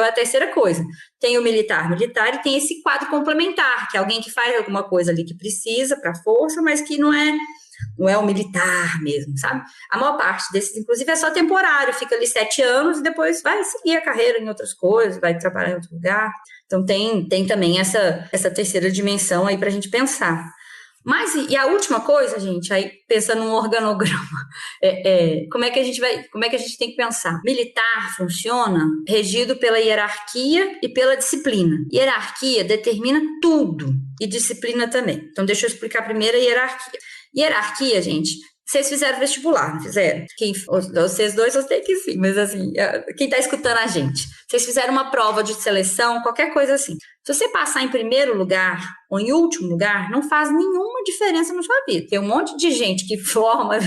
a terceira coisa. Tem o militar e tem esse quadro complementar, que é alguém que faz alguma coisa ali que precisa para a força, mas que não é o militar mesmo, sabe? A maior parte desses, inclusive, é só temporário, fica ali 7 anos e depois vai seguir a carreira em outras coisas, vai trabalhar em outro lugar. Então, tem também essa terceira dimensão aí para a gente pensar. Mas, e a última coisa, gente, aí pensando num organograma, como é que a gente tem que pensar? Militar funciona regido pela hierarquia e pela disciplina. Hierarquia determina tudo, e disciplina também. Então, deixa eu explicar primeiro a hierarquia. Hierarquia, gente, vocês fizeram vestibular, não fizeram? Vocês dois, eu sei que sim, mas assim, quem está escutando a gente, vocês fizeram uma prova de seleção, qualquer coisa assim. Se você passar em primeiro lugar ou em último lugar, não faz nenhuma diferença na sua vida. Tem um monte de gente que forma,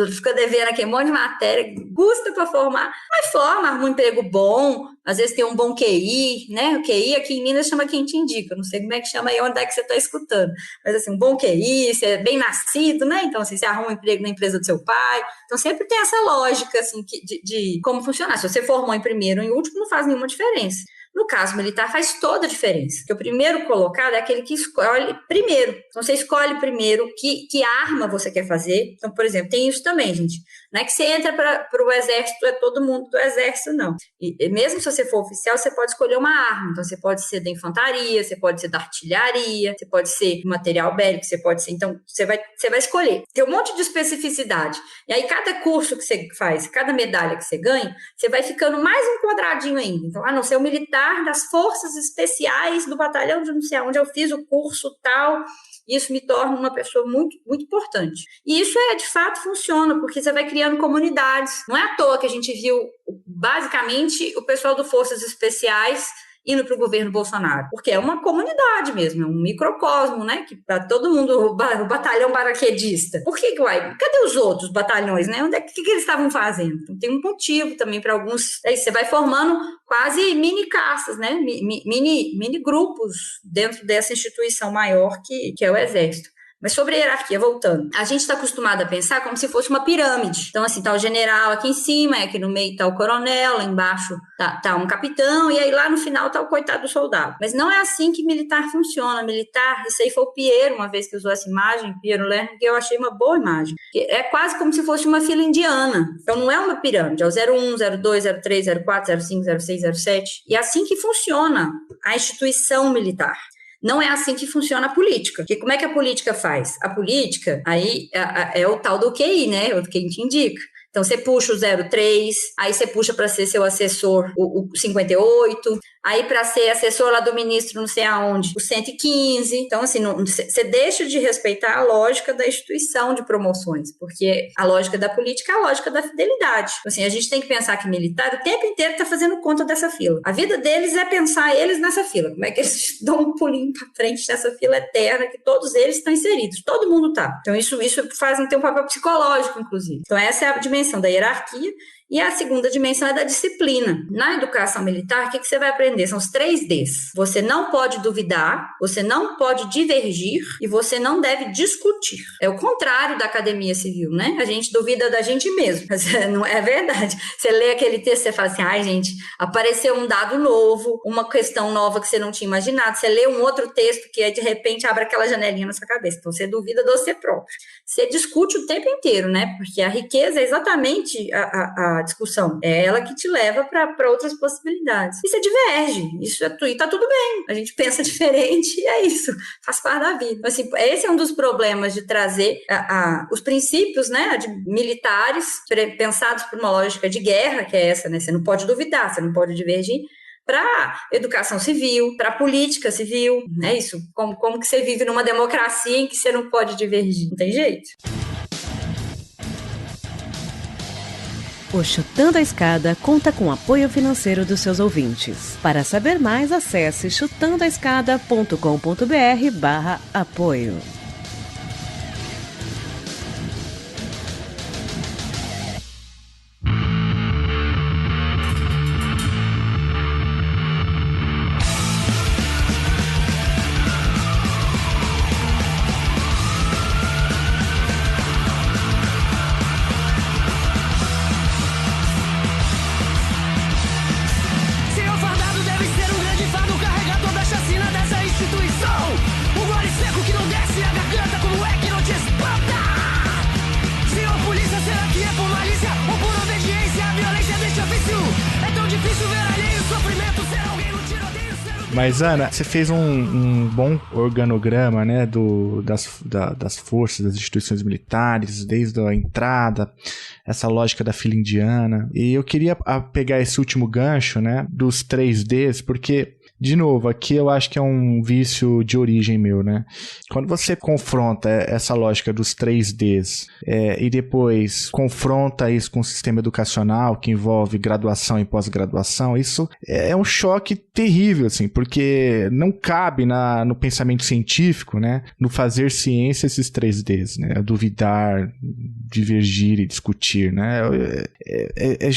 fica devendo aqui um monte de matéria, custa para formar, mas forma, arruma um emprego bom, às vezes tem um bom QI, né? O QI aqui em Minas chama Quem Te Indica, não sei como é que chama aí, onde é que você está escutando. Mas assim, um bom QI, você é bem nascido, né? Então, assim, você arruma um emprego na empresa do seu pai. Então, sempre tem essa lógica, assim, de como funcionar. Se você formou em primeiro ou em último, não faz nenhuma diferença. No caso militar, faz toda a diferença. Porque o primeiro colocado é aquele que escolhe primeiro. Então, você escolhe primeiro que arma você quer fazer. Então, por exemplo, tem isso também, gente. Não é que você entra para o exército, é todo mundo do exército, não. E mesmo se você for oficial, você pode escolher uma arma. Então, você pode ser da infantaria, você pode ser da artilharia, você pode ser material bélico, você pode ser... Então, você vai escolher. Tem um monte de especificidade. E aí, cada curso que você faz, cada medalha que você ganha, você vai ficando mais um quadradinho ainda. Então, não sei, o militar das forças especiais do batalhão de não sei onde eu fiz o curso tal, Isso me torna uma pessoa muito, muito importante. E isso de fato funciona, porque você vai criando comunidades. Não é à toa que a gente viu, basicamente, o pessoal do Forças Especiais indo para o governo Bolsonaro, porque é uma comunidade mesmo, é um microcosmo, né, que para todo mundo, o batalhão paraquedista. Por que vai? Cadê os outros batalhões, né? O que eles estavam fazendo? Então, tem um motivo também para alguns, aí você vai formando quase mini caças, né, mini grupos dentro dessa instituição maior que é o Exército. Mas sobre a hierarquia, voltando, a gente está acostumado a pensar como se fosse uma pirâmide. Então, assim, tá o general aqui em cima, aqui no meio tá o coronel, lá embaixo tá um capitão, e aí lá no final tá o coitado do soldado. Mas não é assim que militar funciona. Militar, isso aí foi o Piero, uma vez que usou essa imagem, Piero Lerner, que eu achei uma boa imagem. É quase como se fosse uma fila indiana. Então, não é uma pirâmide, é o 01, 02, 03, 04, 05, 06, 07. E é assim que funciona a instituição militar. Não é assim que funciona a política. Porque como é que a política faz? A política, aí, é o tal do QI, né? O que a gente indica. Então, você puxa o 03, aí você puxa para ser seu assessor o 58, aí para ser assessor lá do ministro não sei aonde, o 115. Então, assim, você deixa de respeitar a lógica da instituição de promoções, porque a lógica da política é a lógica da fidelidade. Então, assim, a gente tem que pensar que militar o tempo inteiro está fazendo conta dessa fila. A vida deles é pensar eles nessa fila. Como é que eles dão um pulinho para frente nessa fila eterna que todos eles estão inseridos. Todo mundo está. Então, isso faz ter um papel psicológico, inclusive. Então, essa é a dimensão da hierarquia. E a segunda dimensão é da disciplina. Na educação militar, o que você vai aprender? São os 3 Ds. Você não pode duvidar, você não pode divergir e você não deve discutir. É o contrário da academia civil, né? A gente duvida da gente mesmo, mas não é verdade. Você lê aquele texto, você fala assim, ai gente, apareceu um dado novo, uma questão nova que você não tinha imaginado. Você lê um outro texto que de repente abre aquela janelinha na sua cabeça. Então você duvida de você próprio. Você discute o tempo inteiro, né? Porque a riqueza é exatamente a discussão. É ela que te leva para outras possibilidades. E você diverge. E tá tudo bem. A gente pensa diferente e é isso. Faz parte da vida. Assim, esse é um dos problemas de trazer os princípios, né, militares pensados por uma lógica de guerra, que é essa, né? Você não pode duvidar, você não pode divergir, para educação civil, para política civil, né? Isso. Como que você vive numa democracia em que você não pode divergir? Não tem jeito.
O Chutando a Escada conta com apoio financeiro dos seus ouvintes. Para saber mais, acesse chutandoaescada.com.br/apoio.
Mas, Ana, você fez um bom organograma, né, das forças, das instituições militares, desde a entrada, essa lógica da fila indiana. E eu queria pegar esse último gancho, né, dos 3Ds, porque, de novo, aqui eu acho que é um vício de origem meu, né? Quando você confronta essa lógica dos 3Ds e depois confronta isso com o sistema educacional que envolve graduação e pós-graduação, isso é um choque terrível, assim, porque não cabe no pensamento científico, né? No fazer ciência esses 3Ds, né? Duvidar, divergir e discutir, né? A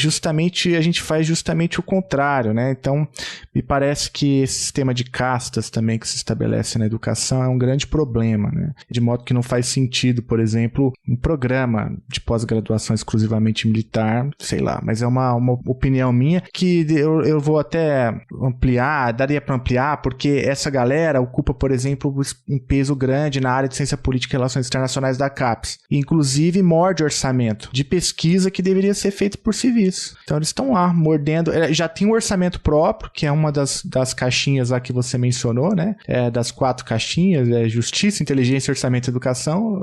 gente faz justamente o contrário, né? Então, me parece que esse sistema de castas também que se estabelece na educação é um grande problema, né? De modo que não faz sentido, por exemplo, um programa de pós-graduação exclusivamente militar, sei lá, mas é uma opinião minha que eu vou até ampliar, daria para ampliar, porque essa galera ocupa, por exemplo, um peso grande na área de ciência política e relações internacionais da CAPES. Inclusive, morde orçamento de pesquisa que deveria ser feito por civis. Então eles estão lá mordendo, já tem um orçamento próprio, que é uma das caixinhas lá que você mencionou, né? Das 4 caixinhas, Justiça, Inteligência, Orçamento e Educação,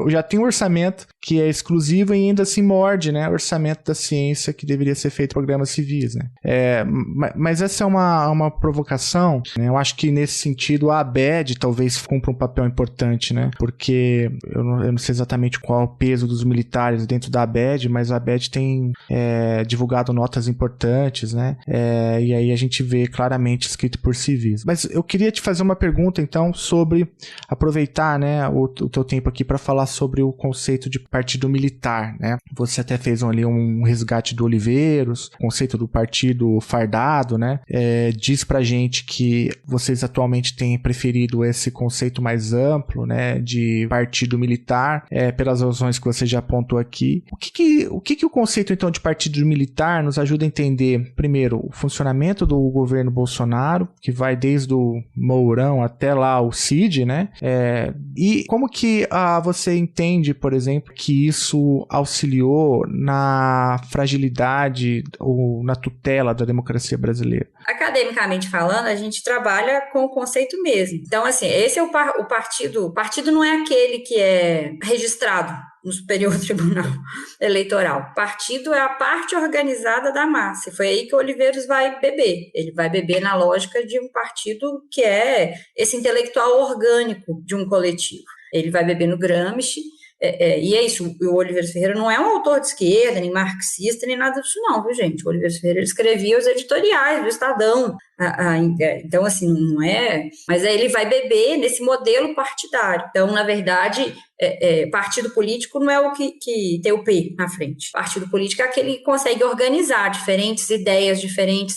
já tem um orçamento que é exclusivo e ainda assim morde, né? Orçamento da ciência que deveria ser feito por programas civis, né? Mas essa é uma provocação, né? Eu acho que nesse sentido a ABED talvez cumpra um papel importante, né? Porque eu não sei exatamente qual é o peso dos militares dentro da ABED, mas a ABED tem divulgado notas importantes, né? E aí a gente vê claramente escrito por civis. Mas eu queria te fazer uma pergunta, então, sobre aproveitar, né, o teu tempo aqui para falar sobre o conceito de partido militar, né? Você até fez ali um resgate do Oliveiros, o conceito do partido fardado, né? Diz pra gente que vocês atualmente têm preferido esse conceito mais amplo, né, de partido militar, pelas razões que você já apontou aqui. O que o conceito, então, de partido militar nos ajuda a entender, primeiro, o funcionamento do governo Bolsonaro, que vai desde o Mourão até lá o Cid, né? E como que você entende, por exemplo, que isso auxiliou na fragilidade ou na tutela da democracia brasileira?
Academicamente falando, a gente trabalha com o conceito mesmo. Então, assim, esse é o partido. O partido não é aquele que é registrado no Superior Tribunal Eleitoral. Partido é a parte organizada da massa. E foi aí que o Oliveiros vai beber. Ele vai beber na lógica de um partido que é esse intelectual orgânico de um coletivo. Ele vai beber no Gramsci. E é isso, o Oliveiros Ferreira não é um autor de esquerda, nem marxista, nem nada disso não, viu, gente? O Oliveiros Ferreira escrevia os editoriais do Estadão, então assim, não é... Mas aí ele vai beber nesse modelo partidário. Então, na verdade, partido político não é o que tem o P na frente. Partido político é aquele que consegue organizar diferentes ideias, diferentes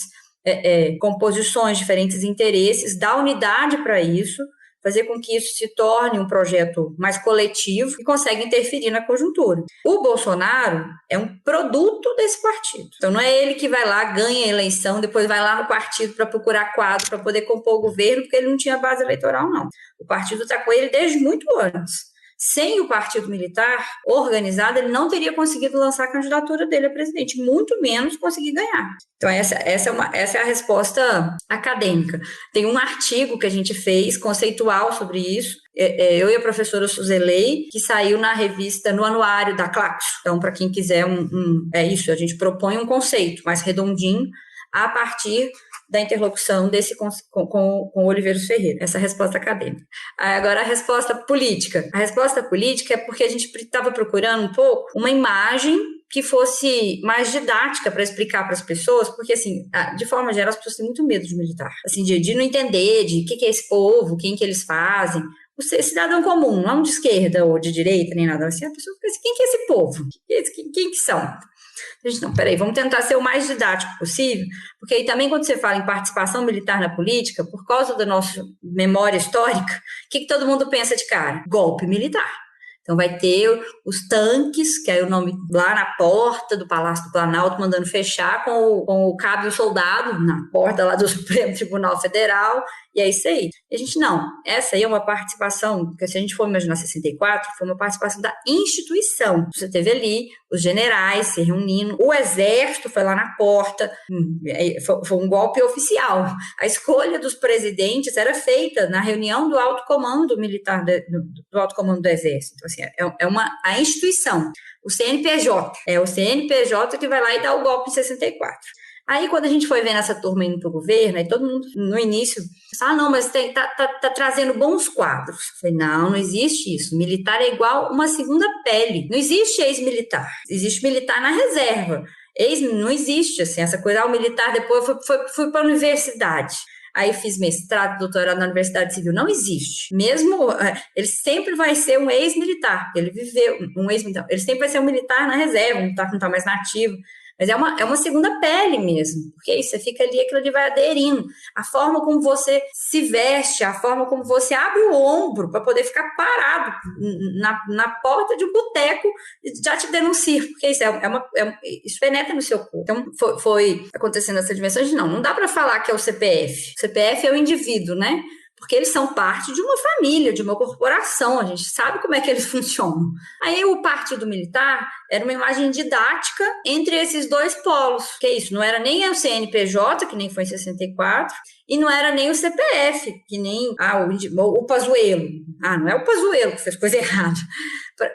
composições, diferentes interesses, dar unidade para isso, fazer com que isso se torne um projeto mais coletivo e consegue interferir na conjuntura. O Bolsonaro é um produto desse partido. Então, não é ele que vai lá, ganha a eleição, depois vai lá no partido para procurar quadro, para poder compor o governo, porque ele não tinha base eleitoral, não. O partido está com ele desde muito antes. Sem o partido militar organizado, ele não teria conseguido lançar a candidatura dele a presidente, muito menos conseguir ganhar. Então, essa é a resposta acadêmica. Tem um artigo que a gente fez, conceitual, sobre isso, eu e a professora Suzelei, que saiu na revista, no anuário da Claxo. Então, para quem quiser, é isso, a gente propõe um conceito mais redondinho a partir da interlocução desse com o Oliveiros Ferreira, essa resposta acadêmica. Agora, a resposta política. A resposta política é porque a gente estava procurando um pouco uma imagem que fosse mais didática para explicar para as pessoas, porque, assim, de forma geral, as pessoas têm muito medo de militar. Assim, de não entender de o que é esse povo, quem que eles fazem. O cidadão comum, não de esquerda ou de direita, nem nada assim, a pessoa fica assim, quem que é esse povo? Quem que são? Gente, não, peraí, vamos tentar ser o mais didático possível, porque aí também quando você fala em participação militar na política, por causa da nossa memória histórica, o que todo mundo pensa de cara? Golpe militar. Então vai ter os tanques, que é o nome lá na porta do Palácio do Planalto, mandando fechar com o cabo e o soldado na porta lá do Supremo Tribunal Federal, e é isso aí. E a gente não, essa aí é uma participação, porque se a gente for imaginar 64, foi uma participação da instituição. Você teve ali os generais se reunindo, o exército foi lá na porta, foi um golpe oficial. A escolha dos presidentes era feita na reunião do alto comando militar, do alto comando do exército. Então, assim, a instituição, o CNPJ, é o CNPJ que vai lá e dá o golpe em 64. Aí, quando a gente foi vendo essa turma indo para o governo, aí todo mundo, no início, não, mas tá trazendo bons quadros. Eu falei, não existe isso. Militar é igual uma segunda pele. Não existe ex-militar. Existe militar na reserva. Não existe, assim, essa coisa, o militar depois foi para a universidade. Aí fiz mestrado, doutorado na Universidade Civil. Não existe. Mesmo, ele sempre vai ser um ex-militar. Ele viveu um ex-militar. Ele sempre vai ser um militar na reserva, não tá mais na ativa. Mas é uma segunda pele mesmo, porque aí você fica ali, aquilo ali vai aderindo. A forma como você se veste, a forma como você abre o ombro para poder ficar parado na porta de um boteco e já te denuncia, porque isso isso penetra no seu corpo. Então, foi acontecendo essa dimensão de não dá para falar que é o CPF. O CPF é o indivíduo, né? porque eles são parte de uma família, de uma corporação, a gente sabe como é que eles funcionam. Aí o Partido Militar era uma imagem didática entre esses dois polos, que é isso, não era nem o CNPJ, que nem foi em 64, e não era nem o CPF, que nem o Pazuello. Não é o Pazuello que fez coisa errada.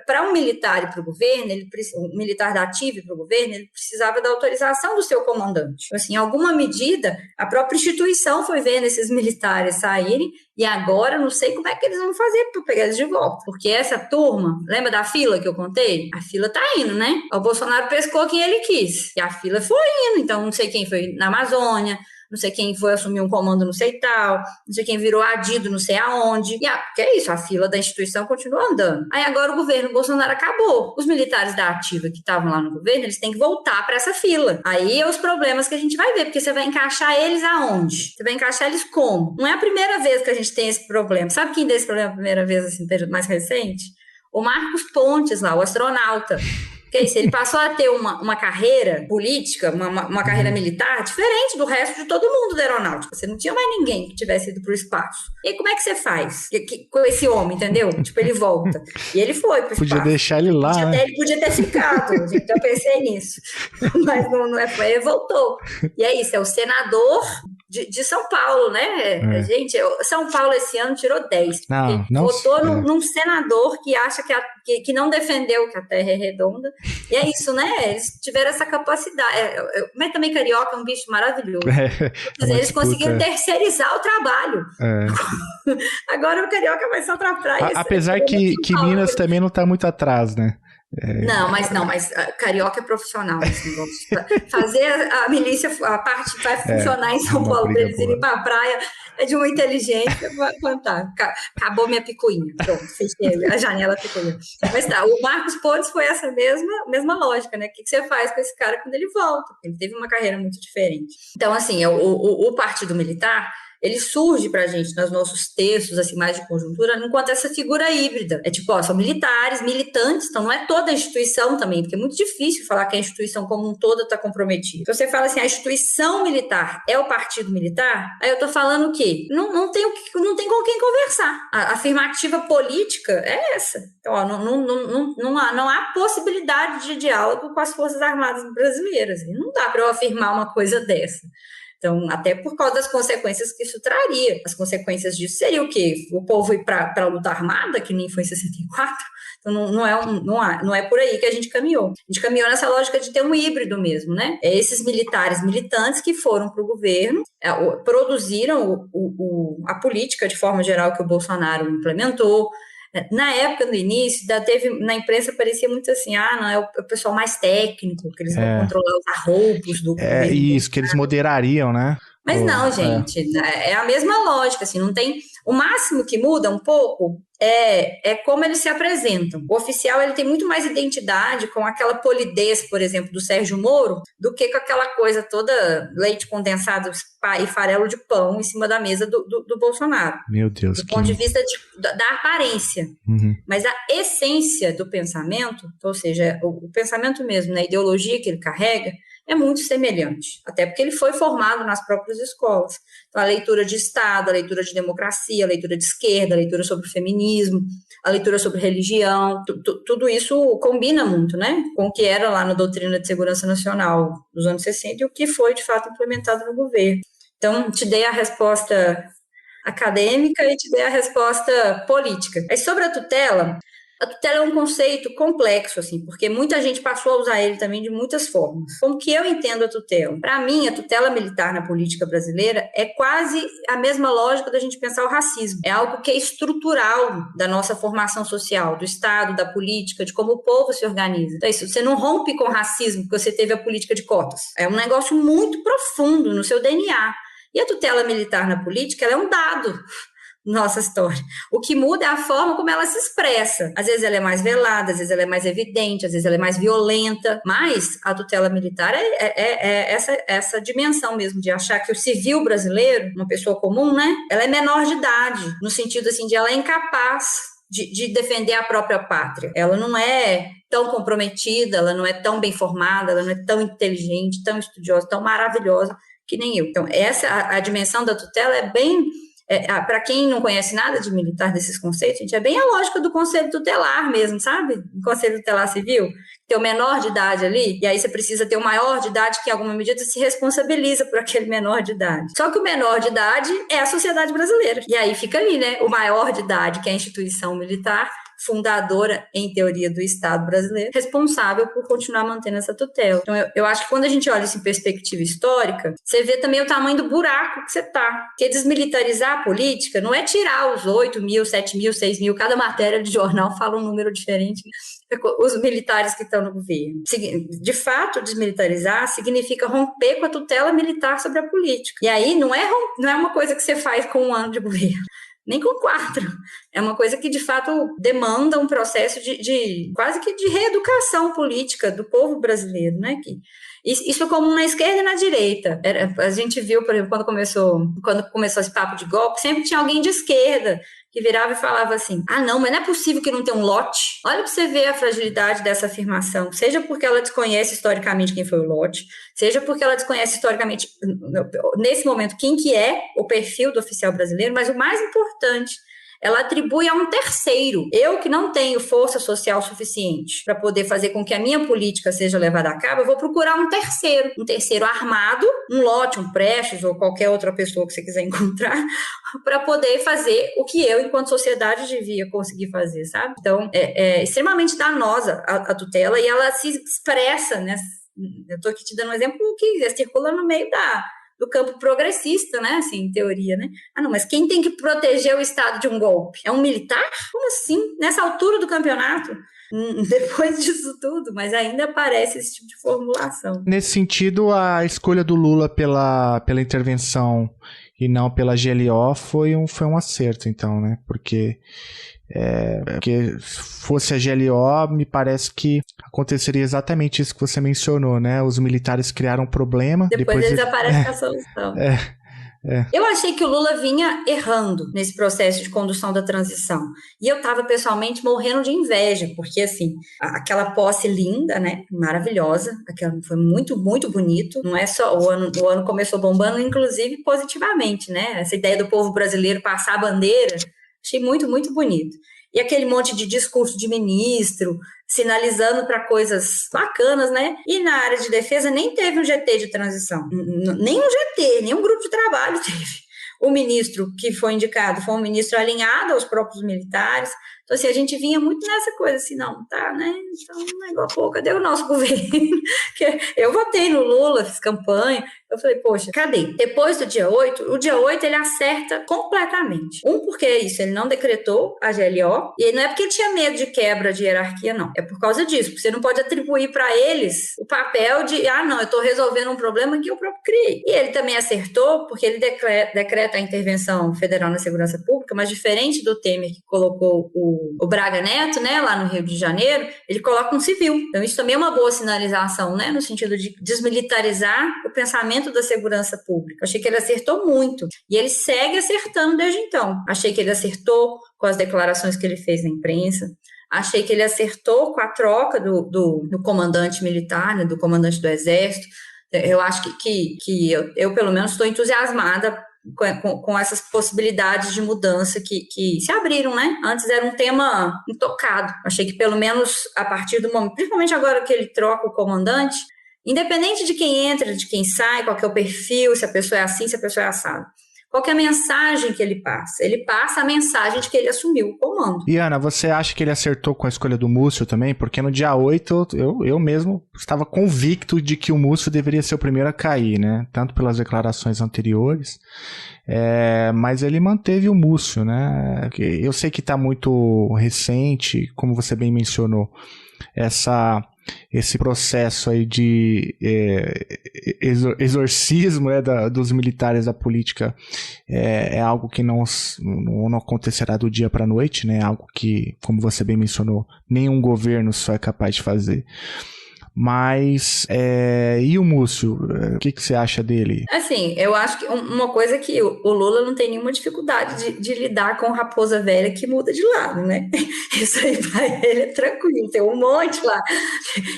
Para um militar e para o governo, um militar da ativa para o governo, ele precisava da autorização do seu comandante. Assim, em alguma medida, a própria instituição foi vendo esses militares saírem e agora não sei como é que eles vão fazer para pegar eles de volta. Porque essa turma, lembra da fila que eu contei? A fila tá indo, né? O Bolsonaro pescou quem ele quis. E a fila foi indo, então não sei quem foi na Amazônia, não sei quem foi assumir um comando não sei tal, não sei quem virou adido não sei aonde. E que é isso, a fila da instituição continua andando. Aí agora o governo Bolsonaro acabou. Os militares da ativa que estavam lá no governo, eles têm que voltar para essa fila. Aí é os problemas que a gente vai ver, porque você vai encaixar eles aonde? Você vai encaixar eles como? Não é a primeira vez que a gente tem esse problema. Sabe quem deu esse problema a primeira vez, assim, no período mais recente? O Marcos Pontes lá, o astronauta. Que é isso, ele passou a ter uma carreira política, uma carreira militar diferente do resto de todo mundo da aeronáutica. Você não tinha mais ninguém que tivesse ido para o espaço. E aí, como é que você faz com esse homem, entendeu? Tipo, ele volta. E ele foi para o espaço.
Podia deixar ele lá,
Ele podia ter ficado, gente, eu pensei nisso. Mas não é, ele voltou. E é isso, é o senador de São Paulo, né? Gente, São Paulo esse ano tirou 10. Votou num senador que acha que não defendeu que a Terra é redonda. E é isso, né? Eles tiveram essa capacidade. Mas também carioca é um bicho maravilhoso. Eles conseguiram terceirizar o trabalho. Agora o carioca vai só pra praia.
Apesar que Minas também não tá muito atrás, né?
Mas carioca é profissional nesse negócio. Fazer a milícia, a parte vai funcionar em São Paulo para eles irem para a praia é de uma inteligência fantástica. Acabou minha picuinha. Pronto, fechei a janela picuinha. Mas tá, o Marcos Pontes foi essa mesma lógica, né? O que você faz com esse cara quando ele volta? Ele teve uma carreira muito diferente. Então, assim, o Partido Militar, ele surge pra gente nos nossos textos, assim, mais de conjuntura, enquanto essa figura híbrida. É tipo, são militares, militantes, então não é toda a instituição também, porque é muito difícil falar que a instituição como um todo está comprometida. Então você fala assim, a instituição militar é o partido militar, aí eu tô falando o quê? Não tem com quem conversar. A afirmativa política é essa. Então, não há possibilidade de diálogo com as Forças Armadas brasileiras. Não dá para eu afirmar uma coisa dessa. Então, até por causa das consequências que isso traria. As consequências disso seria o quê? O povo ir para a luta armada, que nem foi em 64? Então, não é por aí que a gente caminhou. A gente caminhou nessa lógica de ter um híbrido mesmo, né? Esses militares militantes que foram para o governo, produziram a política, de forma geral, que o Bolsonaro implementou. Na época, no início, na imprensa parecia muito assim, não, é o pessoal mais técnico, que eles vão controlar os arroubos do governo.
Isso, que eles moderariam, né?
Mas não, gente, é a mesma lógica, assim, não tem... O máximo que muda um pouco é como eles se apresentam. O oficial, ele tem muito mais identidade com aquela polidez, por exemplo, do Sérgio Moro, do que com aquela coisa toda leite condensado e farelo de pão em cima da mesa do Bolsonaro.
Meu Deus.
Do ponto de vista da aparência.
Uhum.
Mas a essência do pensamento, ou seja, o pensamento mesmo, né, a ideologia que ele carrega, é muito semelhante, até porque ele foi formado nas próprias escolas. Então, a leitura de Estado, a leitura de democracia, a leitura de esquerda, a leitura sobre feminismo, a leitura sobre religião, tudo isso combina muito, né, com o que era lá na doutrina de segurança nacional dos anos 60 e o que foi, de fato, implementado no governo. Então, te dei a resposta acadêmica e te dei a resposta política. Aí, sobre a tutela é um conceito complexo, assim, porque muita gente passou a usar ele também de muitas formas. Como que eu entendo a tutela? Para mim, a tutela militar na política brasileira é quase a mesma lógica da gente pensar o racismo. É algo que é estrutural da nossa formação social, do Estado, da política, de como o povo se organiza. Então, isso, você não rompe com o racismo porque você teve a política de cotas. É um negócio muito profundo no seu DNA. E a tutela militar na política, ela é um dado. Nossa história. O que muda é a forma como ela se expressa. Às vezes ela é mais velada, às vezes ela é mais evidente, às vezes ela é mais violenta, mas a tutela militar é essa dimensão mesmo de achar que o civil brasileiro, uma pessoa comum, né, ela é menor de idade, no sentido assim de ela é incapaz de defender a própria pátria. Ela não é tão comprometida, ela não é tão bem formada, ela não é tão inteligente, tão estudiosa, tão maravilhosa que nem eu. Então, essa a dimensão da tutela é bem Para quem não conhece nada de militar, desses conceitos, gente, é bem a lógica do conselho tutelar mesmo, sabe? O conselho tutelar civil, tem o menor de idade ali, e aí você precisa ter o maior de idade que, em alguma medida, se responsabiliza por aquele menor de idade. Só que o menor de idade é a sociedade brasileira. E aí fica ali, né? O maior de idade, que é a instituição militar, fundadora, em teoria, do Estado brasileiro, responsável por continuar mantendo essa tutela. Então, eu acho que quando a gente olha isso em perspectiva histórica, você vê também o tamanho do buraco que você está. Porque desmilitarizar a política não é tirar os 8 mil, 7 mil, 6 mil, cada matéria de jornal fala um número diferente, os militares que estão no governo. De fato, desmilitarizar significa romper com a tutela militar sobre a política. E aí não é uma coisa que você faz com 1 ano de governo, nem com 4. É uma coisa que, de fato, demanda um processo de quase que de reeducação política do povo brasileiro, né? Isso é comum na esquerda e na direita. A gente viu, por exemplo, quando começou esse papo de golpe, sempre tinha alguém de esquerda que virava e falava assim, não, mas não é possível que não tenha um lote. Olha para você ver a fragilidade dessa afirmação, seja porque ela desconhece historicamente quem foi o lote, seja porque ela desconhece historicamente, nesse momento, quem que é o perfil do oficial brasileiro, mas o mais importante, ela atribui a um terceiro. Eu, que não tenho força social suficiente para poder fazer com que a minha política seja levada a cabo, eu vou procurar um terceiro armado, um lote, um Prestes ou qualquer outra pessoa que você quiser encontrar, para poder fazer o que eu, enquanto sociedade, devia conseguir fazer, sabe? Então, é extremamente danosa a tutela e ela se expressa, né? Eu estou aqui te dando um exemplo que circula no meio do campo progressista, né, assim, em teoria, né? Não, mas quem tem que proteger o Estado de um golpe? É um militar? Como assim? Nessa altura do campeonato? Depois disso tudo, mas ainda aparece esse tipo de formulação.
Nesse sentido, a escolha do Lula pela intervenção e não pela GLO foi um acerto, então, né? Porque se fosse a GLO, me parece que aconteceria exatamente isso que você mencionou, né? Os militares criaram um problema.
Depois eles aparecem com a solução. Eu achei que o Lula vinha errando nesse processo de condução da transição. E eu estava, pessoalmente, morrendo de inveja, porque, assim, aquela posse linda, né? Maravilhosa. Foi muito, muito bonito. Não é só... O ano começou bombando, inclusive, positivamente, né? Essa ideia do povo brasileiro passar a bandeira, achei muito, muito bonito. E aquele monte de discurso de ministro, sinalizando para coisas bacanas, né? E na área de defesa nem teve um GT de transição. Nem um GT, nem um grupo de trabalho teve. O ministro que foi indicado foi um ministro alinhado aos próprios militares. Então, assim, a gente vinha muito nessa coisa, assim, não, tá, né? Então, pô, cadê o nosso governo? Eu votei no Lula, fiz campanha. Eu falei, poxa, cadê? Depois do dia 8, o dia 8 ele acerta completamente. Porque é isso, ele não decretou a GLO, e não é porque ele tinha medo de quebra de hierarquia, não. É por causa disso, porque você não pode atribuir para eles o papel de, não, eu tô resolvendo um problema que eu próprio criei. E ele também acertou, porque ele decreta a intervenção federal na segurança pública, mas diferente do Temer, que colocou o Braga Neto, né, lá no Rio de Janeiro, ele coloca um civil. Então isso também é uma boa sinalização, né, no sentido de desmilitarizar o pensamento da segurança pública. Achei que ele acertou muito. E ele segue acertando desde então. Achei que ele acertou com as declarações que ele fez na imprensa. Achei que ele acertou com a troca do comandante militar, né, do comandante do Exército. Eu acho que eu pelo menos, estou entusiasmada com essas possibilidades de mudança que se abriram, né? Antes era um tema intocado. Achei que pelo menos a partir do momento, principalmente agora que ele troca o comandante, independente de quem entra, de quem sai, qual que é o perfil, se a pessoa é assim, se a pessoa é assada. Qual que é a mensagem que ele passa? Ele passa a mensagem de que ele assumiu o comando.
E Ana, você acha que ele acertou com a escolha do Múcio também? Porque no dia 8, eu mesmo estava convicto de que o Múcio deveria ser o primeiro a cair, né? Tanto pelas declarações anteriores, mas ele manteve o Múcio, né? Eu sei que está muito recente, como você bem mencionou, esse processo aí de exorcismo, né, dos militares da política é algo que não acontecerá do dia para a noite, né? Algo que, como você bem mencionou, nenhum governo só é capaz de fazer. Mas, e o Múcio? O que você acha dele?
Assim, eu acho que uma coisa que o Lula não tem nenhuma dificuldade de lidar com raposa velha que muda de lado, né? Isso aí pra ele é tranquilo, tem um monte lá.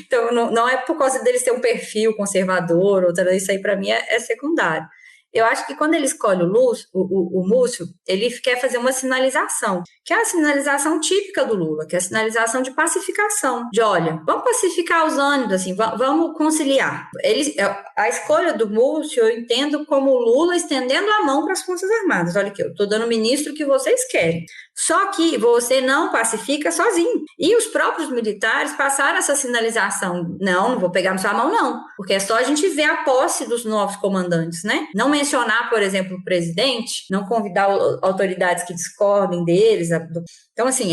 Então, não é por causa dele ser um perfil conservador, isso aí pra mim é secundário. Eu acho que quando ele escolhe o Múcio, ele quer fazer uma sinalização, que é a sinalização típica do Lula, que é a sinalização de pacificação, de olha, vamos pacificar os ânimos, assim, vamos conciliar. A escolha do Múcio eu entendo como o Lula estendendo a mão para as Forças Armadas. Olha aqui, eu estou dando o ministro que vocês querem. Só que você não pacifica sozinho. E os próprios militares passaram essa sinalização. Não vou pegar na sua mão, não. Porque é só a gente ver a posse dos novos comandantes, né? Não mencionar, por exemplo, o presidente, não convidar autoridades que discordem deles. Então, assim,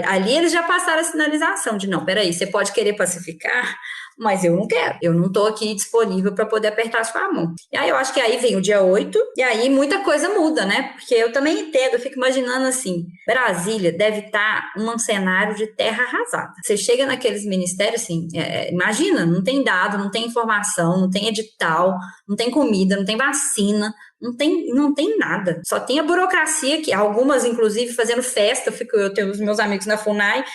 ali eles já passaram a sinalização de não, peraí, você pode querer pacificar, mas eu não quero, eu não estou aqui disponível para poder apertar sua mão. E aí eu acho que aí vem o dia 8, e aí muita coisa muda, né? Porque eu também entendo, eu fico imaginando assim, Brasília deve estar um cenário de terra arrasada. Você chega naqueles ministérios, assim, imagina, não tem dado, não tem informação, não tem edital, não tem comida, não tem vacina, não tem nada. Só tem a burocracia, que algumas, inclusive, fazendo festa. Eu tenho os meus amigos na FUNAI,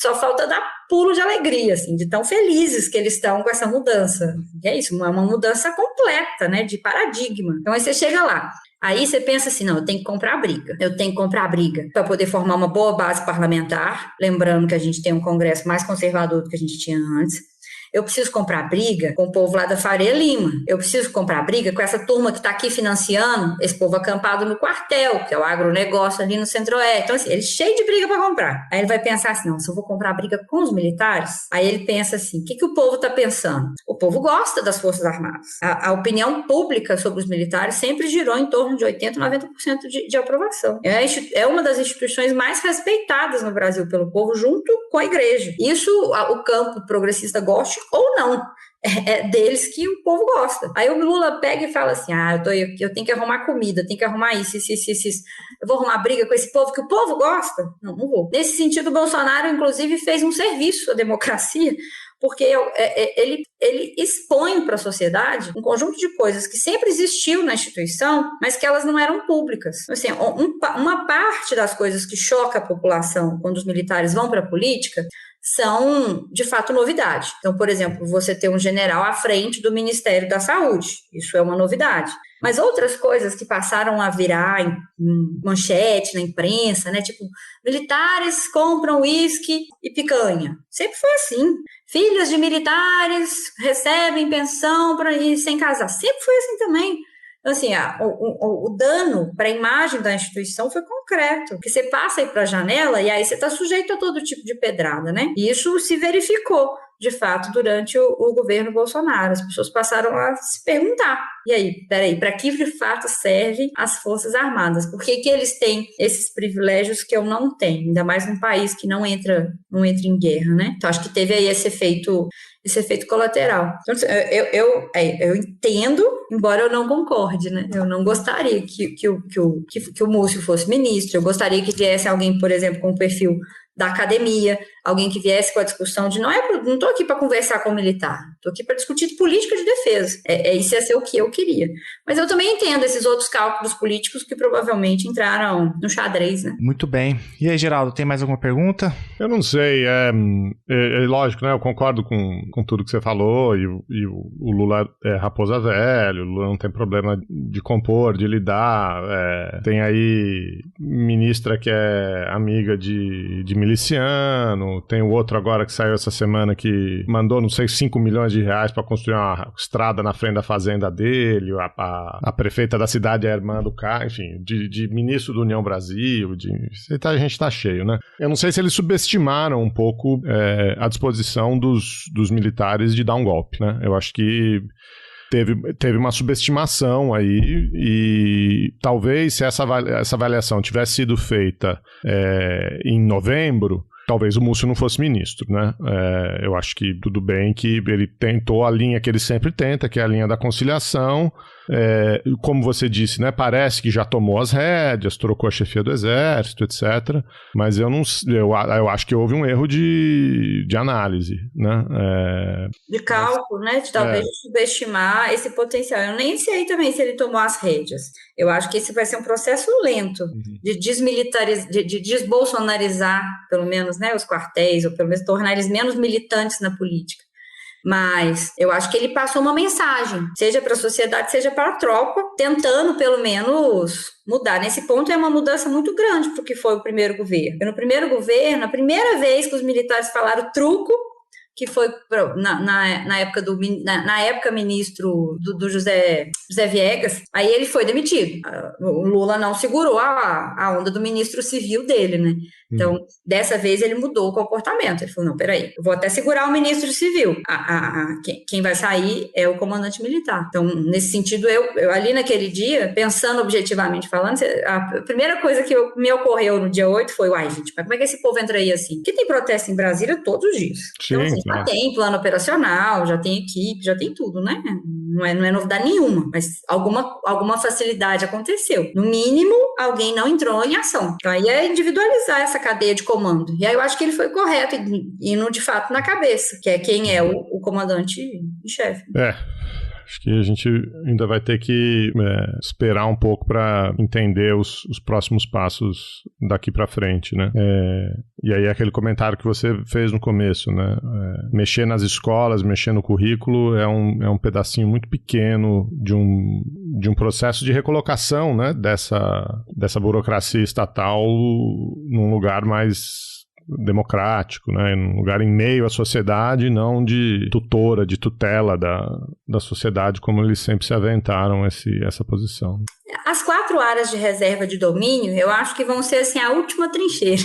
só falta dar pulo de alegria, assim, de tão felizes que eles estão com essa mudança. E é isso, uma mudança completa, né, de paradigma. Então, aí você chega lá. Aí você pensa assim, não, eu tenho que comprar briga. Eu tenho que comprar briga para poder formar uma boa base parlamentar. Lembrando que a gente tem um Congresso mais conservador do que a gente tinha antes. Eu preciso comprar briga com o povo lá da Faria Lima. Eu preciso comprar briga com essa turma que está aqui financiando esse povo acampado no quartel, que é o agronegócio ali no Centro-Oeste. Então, assim, ele é cheio de briga para comprar. Aí ele vai pensar assim, não, se eu vou comprar briga com os militares, aí ele pensa assim, o que o povo está pensando? O povo gosta das Forças Armadas. A opinião pública sobre os militares sempre girou em torno de 80%, 90% de aprovação. É uma das instituições mais respeitadas no Brasil pelo povo, junto com a igreja. Isso o campo progressista gosta ou não, é deles que o povo gosta. Aí o Lula pega e fala assim, eu tenho que arrumar comida, eu tenho que arrumar isso. Eu vou arrumar briga com esse povo que o povo gosta? Não vou. Nesse sentido, o Bolsonaro, inclusive, fez um serviço à democracia, porque ele expõe para a sociedade um conjunto de coisas que sempre existiu na instituição, mas que elas não eram públicas. Assim, uma parte das coisas que choca a população quando os militares vão para a política são, de fato, novidade. Então, por exemplo, você ter um general à frente do Ministério da Saúde. Isso é uma novidade. Mas outras coisas que passaram a virar em manchete na imprensa, né? Tipo, militares compram uísque e picanha. Sempre foi assim. Filhas de militares recebem pensão para ir sem casar. Sempre foi assim também. Então, assim, o dano para a imagem da instituição foi concreto, porque você passa aí para a janela e aí você está sujeito a todo tipo de pedrada, né? E isso se verificou, de fato, durante o governo Bolsonaro. As pessoas passaram a se perguntar, e aí, peraí, para que de fato servem as Forças Armadas? Por que eles têm esses privilégios que eu não tenho? Ainda mais num país que não entra em guerra, né? Então, acho que teve aí esse efeito colateral. Então, eu entendo, embora eu não concorde, né? Eu não gostaria que o Múcio fosse ministro, eu gostaria que viesse alguém, por exemplo, com o perfil da academia, alguém que viesse com a discussão de não estou aqui para conversar com o militar, estou aqui para discutir política de defesa. Isso ia ser o que eu queria. Mas eu também entendo esses outros cálculos políticos que provavelmente entraram no xadrez, né?
Muito bem. E aí, Geraldo, tem mais alguma pergunta?
Eu não sei, lógico, né? Eu concordo com tudo que você falou, e o Lula é raposa velho, o Lula não tem problema de compor, de lidar, tem aí ministra que é amiga de miliciano, tem o outro agora que saiu essa semana que mandou, não sei, 5 milhões de reais para construir uma estrada na frente da fazenda dele, a prefeita da cidade é irmã do cara, enfim, de ministro do União Brasil, a gente tá cheio, né? Eu não sei se eles subestimaram um pouco a disposição dos militares de dar um golpe, né? Eu acho que teve uma subestimação aí, e talvez se essa avaliação tivesse sido feita em novembro, talvez o Múcio não fosse ministro, né? Eu acho que tudo bem que ele tentou a linha que ele sempre tenta, que é a linha da conciliação. Como você disse, né? Parece que já tomou as rédeas, trocou a chefia do exército, etc. Mas eu acho que houve um erro de análise, né?
De cálculo, né? De talvez subestimar esse potencial. Eu nem sei também se ele tomou as rédeas. Eu acho que esse vai ser um processo lento de desmilitarizar, de desbolsonarizar, pelo menos, né, os quartéis, ou pelo menos tornar eles menos militantes na política. Mas eu acho que ele passou uma mensagem, seja para a sociedade, seja para a tropa, tentando pelo menos mudar. Nesse ponto é uma mudança muito grande para o que foi o primeiro governo. No primeiro governo, a primeira vez que os militares falaram truco, que foi na época ministro do José Viegas, aí ele foi demitido. O Lula não segurou a onda do ministro civil dele, né? Então, dessa vez ele mudou o comportamento. Ele falou, não, peraí, eu vou até segurar o ministro civil. Quem vai sair é o comandante militar. Então, nesse sentido, eu ali naquele dia, pensando objetivamente falando, a primeira coisa que me ocorreu no dia 8 foi, gente, mas como é que esse povo entra aí assim? Porque tem protesto em Brasília todos os dias.
Sim,
então, assim, já tem plano operacional, já tem equipe, já tem tudo, né? Não é novidade nenhuma, mas alguma facilidade aconteceu. No mínimo, alguém não entrou em ação. Então, aí é individualizar essa cadeia de comando. E aí eu acho que ele foi correto, indo de fato na cabeça, que é quem é o comandante em chefe.
Acho que a gente ainda vai ter que esperar um pouco para entender os próximos passos daqui para frente, né? E aí aquele comentário que você fez no começo, né? Mexer nas escolas, mexer no currículo é um pedacinho muito pequeno de um processo de recolocação, né? Dessa burocracia estatal num lugar mais democrático, né? Num lugar em meio à sociedade, não de tutora, de tutela da sociedade, como eles sempre se aventaram essa posição.
As 4 áreas de reserva de domínio, eu acho que vão ser assim, a última trincheira.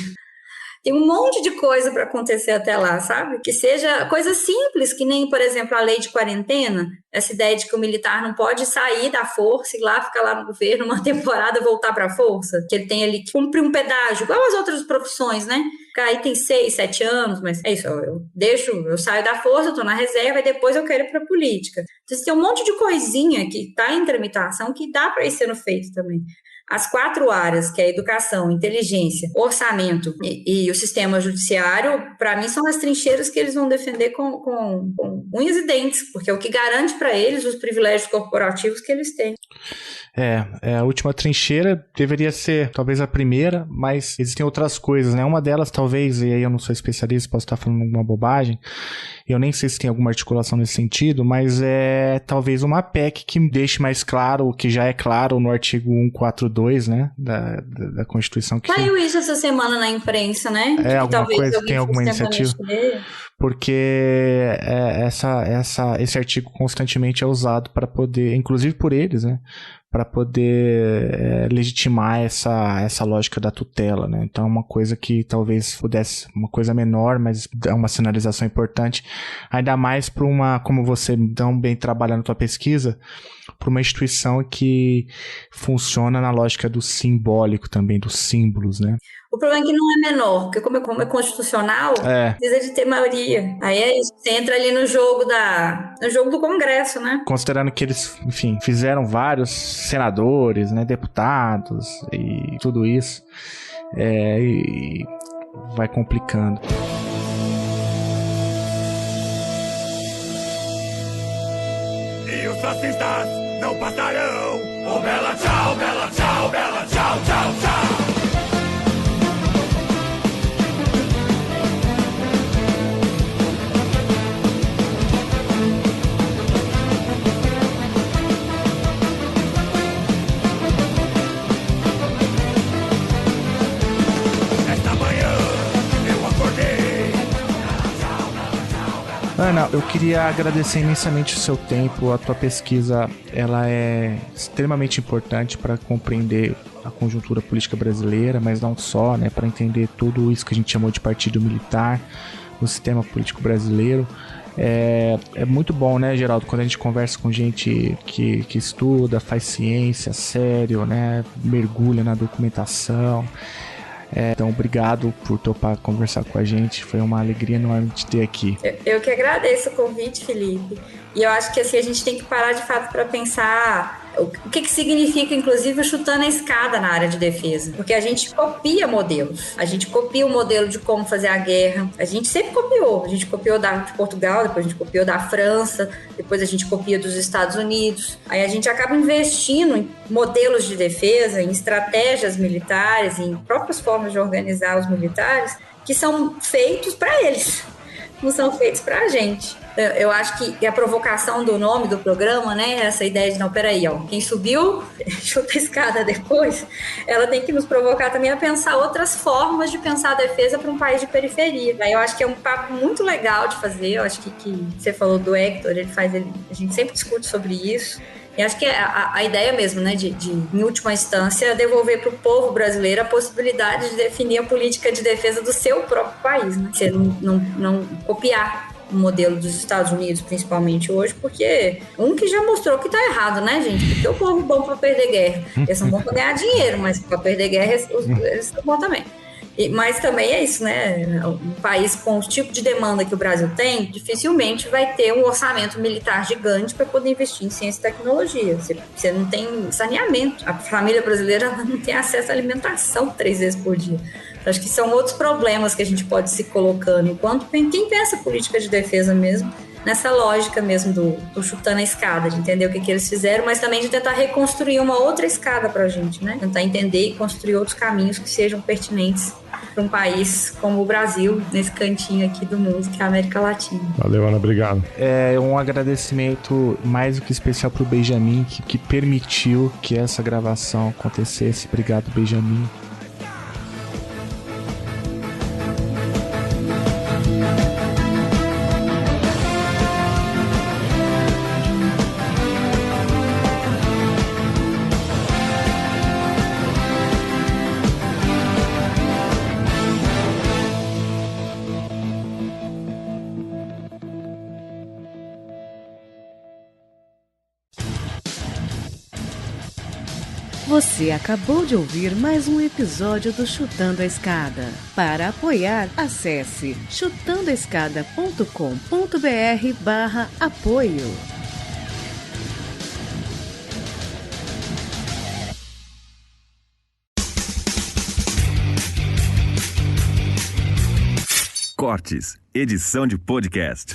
Tem um monte de coisa para acontecer até lá, sabe? Que seja coisa simples, que nem, por exemplo, a lei de quarentena, essa ideia de que o militar não pode sair da força e ficar lá no governo uma temporada voltar para a força, que ele tem ali que cumprir um pedágio, igual as outras profissões, né? Aí tem 6, 7 anos, mas é isso, eu saio da força, eu tô na reserva e depois eu quero ir pra política. Então, tem um monte de coisinha que tá em tramitação que dá para ir sendo feito também. As 4 áreas, que é a educação, inteligência, orçamento e o sistema judiciário, para mim são as trincheiras que eles vão defender com unhas e dentes, porque é o que garante para eles os privilégios corporativos que eles têm.
A última trincheira deveria ser talvez a primeira, mas existem outras coisas, né? Uma delas talvez, e aí eu não sou especialista, posso estar falando alguma bobagem, eu nem sei se tem alguma articulação nesse sentido, mas é talvez uma PEC que deixe mais claro o que já é claro no artigo 142, né? Da Constituição.
Saiu isso essa semana na imprensa, né?
Alguma coisa, tem alguma iniciativa? Porque esse artigo constantemente é usado para poder, inclusive por eles, né? Para poder legitimar essa lógica da tutela, né? Então é uma coisa que talvez pudesse, uma coisa menor, mas é uma sinalização importante, ainda mais para como você tão bem trabalha na tua pesquisa, para uma instituição que funciona na lógica do simbólico também, dos símbolos, né?
O problema é que não é menor, porque como é constitucional, precisa de ter maioria. Aí é isso, você entra ali no jogo do Congresso, né?
Considerando que eles, enfim, fizeram vários senadores, né, deputados e tudo isso, e vai complicando.
E os fascistas não passarão. Oh, bela tchau, bela tchau, bela tchau, tchau, tchau.
Ana, eu queria agradecer imensamente o seu tempo, a tua pesquisa, ela é extremamente importante para compreender a conjuntura política brasileira, mas não só, né, para entender tudo isso que a gente chamou de partido militar no sistema político brasileiro. É muito bom, né, Geraldo, quando a gente conversa com gente que estuda, faz ciência sério, né, mergulha na documentação. Então, obrigado por topar conversar com a gente. Foi uma alegria enorme te ter aqui.
Eu que agradeço o convite, Felipe. E eu acho que assim, a gente tem que parar de fato para pensar o que significa, inclusive, chutando a escada na área de defesa. Porque a gente copia modelos. A gente copia o modelo de como fazer a guerra. A gente sempre copiou. A gente copiou de Portugal, depois a gente copiou da França, depois a gente copia dos Estados Unidos. Aí a gente acaba investindo em modelos de defesa, em estratégias militares, em próprias formas de organizar os militares, que são feitos para eles. não são feitos pra gente. Eu acho que a provocação do nome do programa, né, essa ideia de, não, peraí, ó, quem subiu, chuta a escada depois, ela tem que nos provocar também a pensar outras formas de pensar a defesa para um país de periferia. Eu acho que é um papo muito legal de fazer, eu acho que você falou do Hector, a gente sempre discute sobre isso. E acho que a ideia mesmo, né, de em última instância, devolver para o povo brasileiro a possibilidade de definir a política de defesa do seu próprio país, né? Você não copiar o modelo dos Estados Unidos, principalmente hoje, porque que já mostrou que tá errado, né, gente? Porque o povo é bom para perder guerra. Eles são bons para ganhar dinheiro, mas para perder guerra eles são bons também. Mas também é isso, né? Um país com o tipo de demanda que o Brasil tem, dificilmente vai ter um orçamento militar gigante para poder investir em ciência e tecnologia. Você não tem saneamento. A família brasileira não tem acesso à alimentação 3 vezes por dia. Acho que são outros problemas que a gente pode se colocando. Enquanto quem pensa política de defesa mesmo, nessa lógica mesmo do chutando a escada, de entender o que eles fizeram, mas também de tentar reconstruir uma outra escada para a gente, né? Tentar entender e construir outros caminhos que sejam pertinentes para um país como o Brasil, nesse cantinho aqui do mundo, que é a América Latina.
Valeu, Ana, obrigado.
É um agradecimento mais do que especial pro Benjamin, que permitiu que essa gravação acontecesse. Obrigado, Benjamin.
Você acabou de ouvir mais um episódio do Chutando a Escada. Para apoiar, acesse chutandoaescada.com.br/apoio.
Cortes, edição de podcast.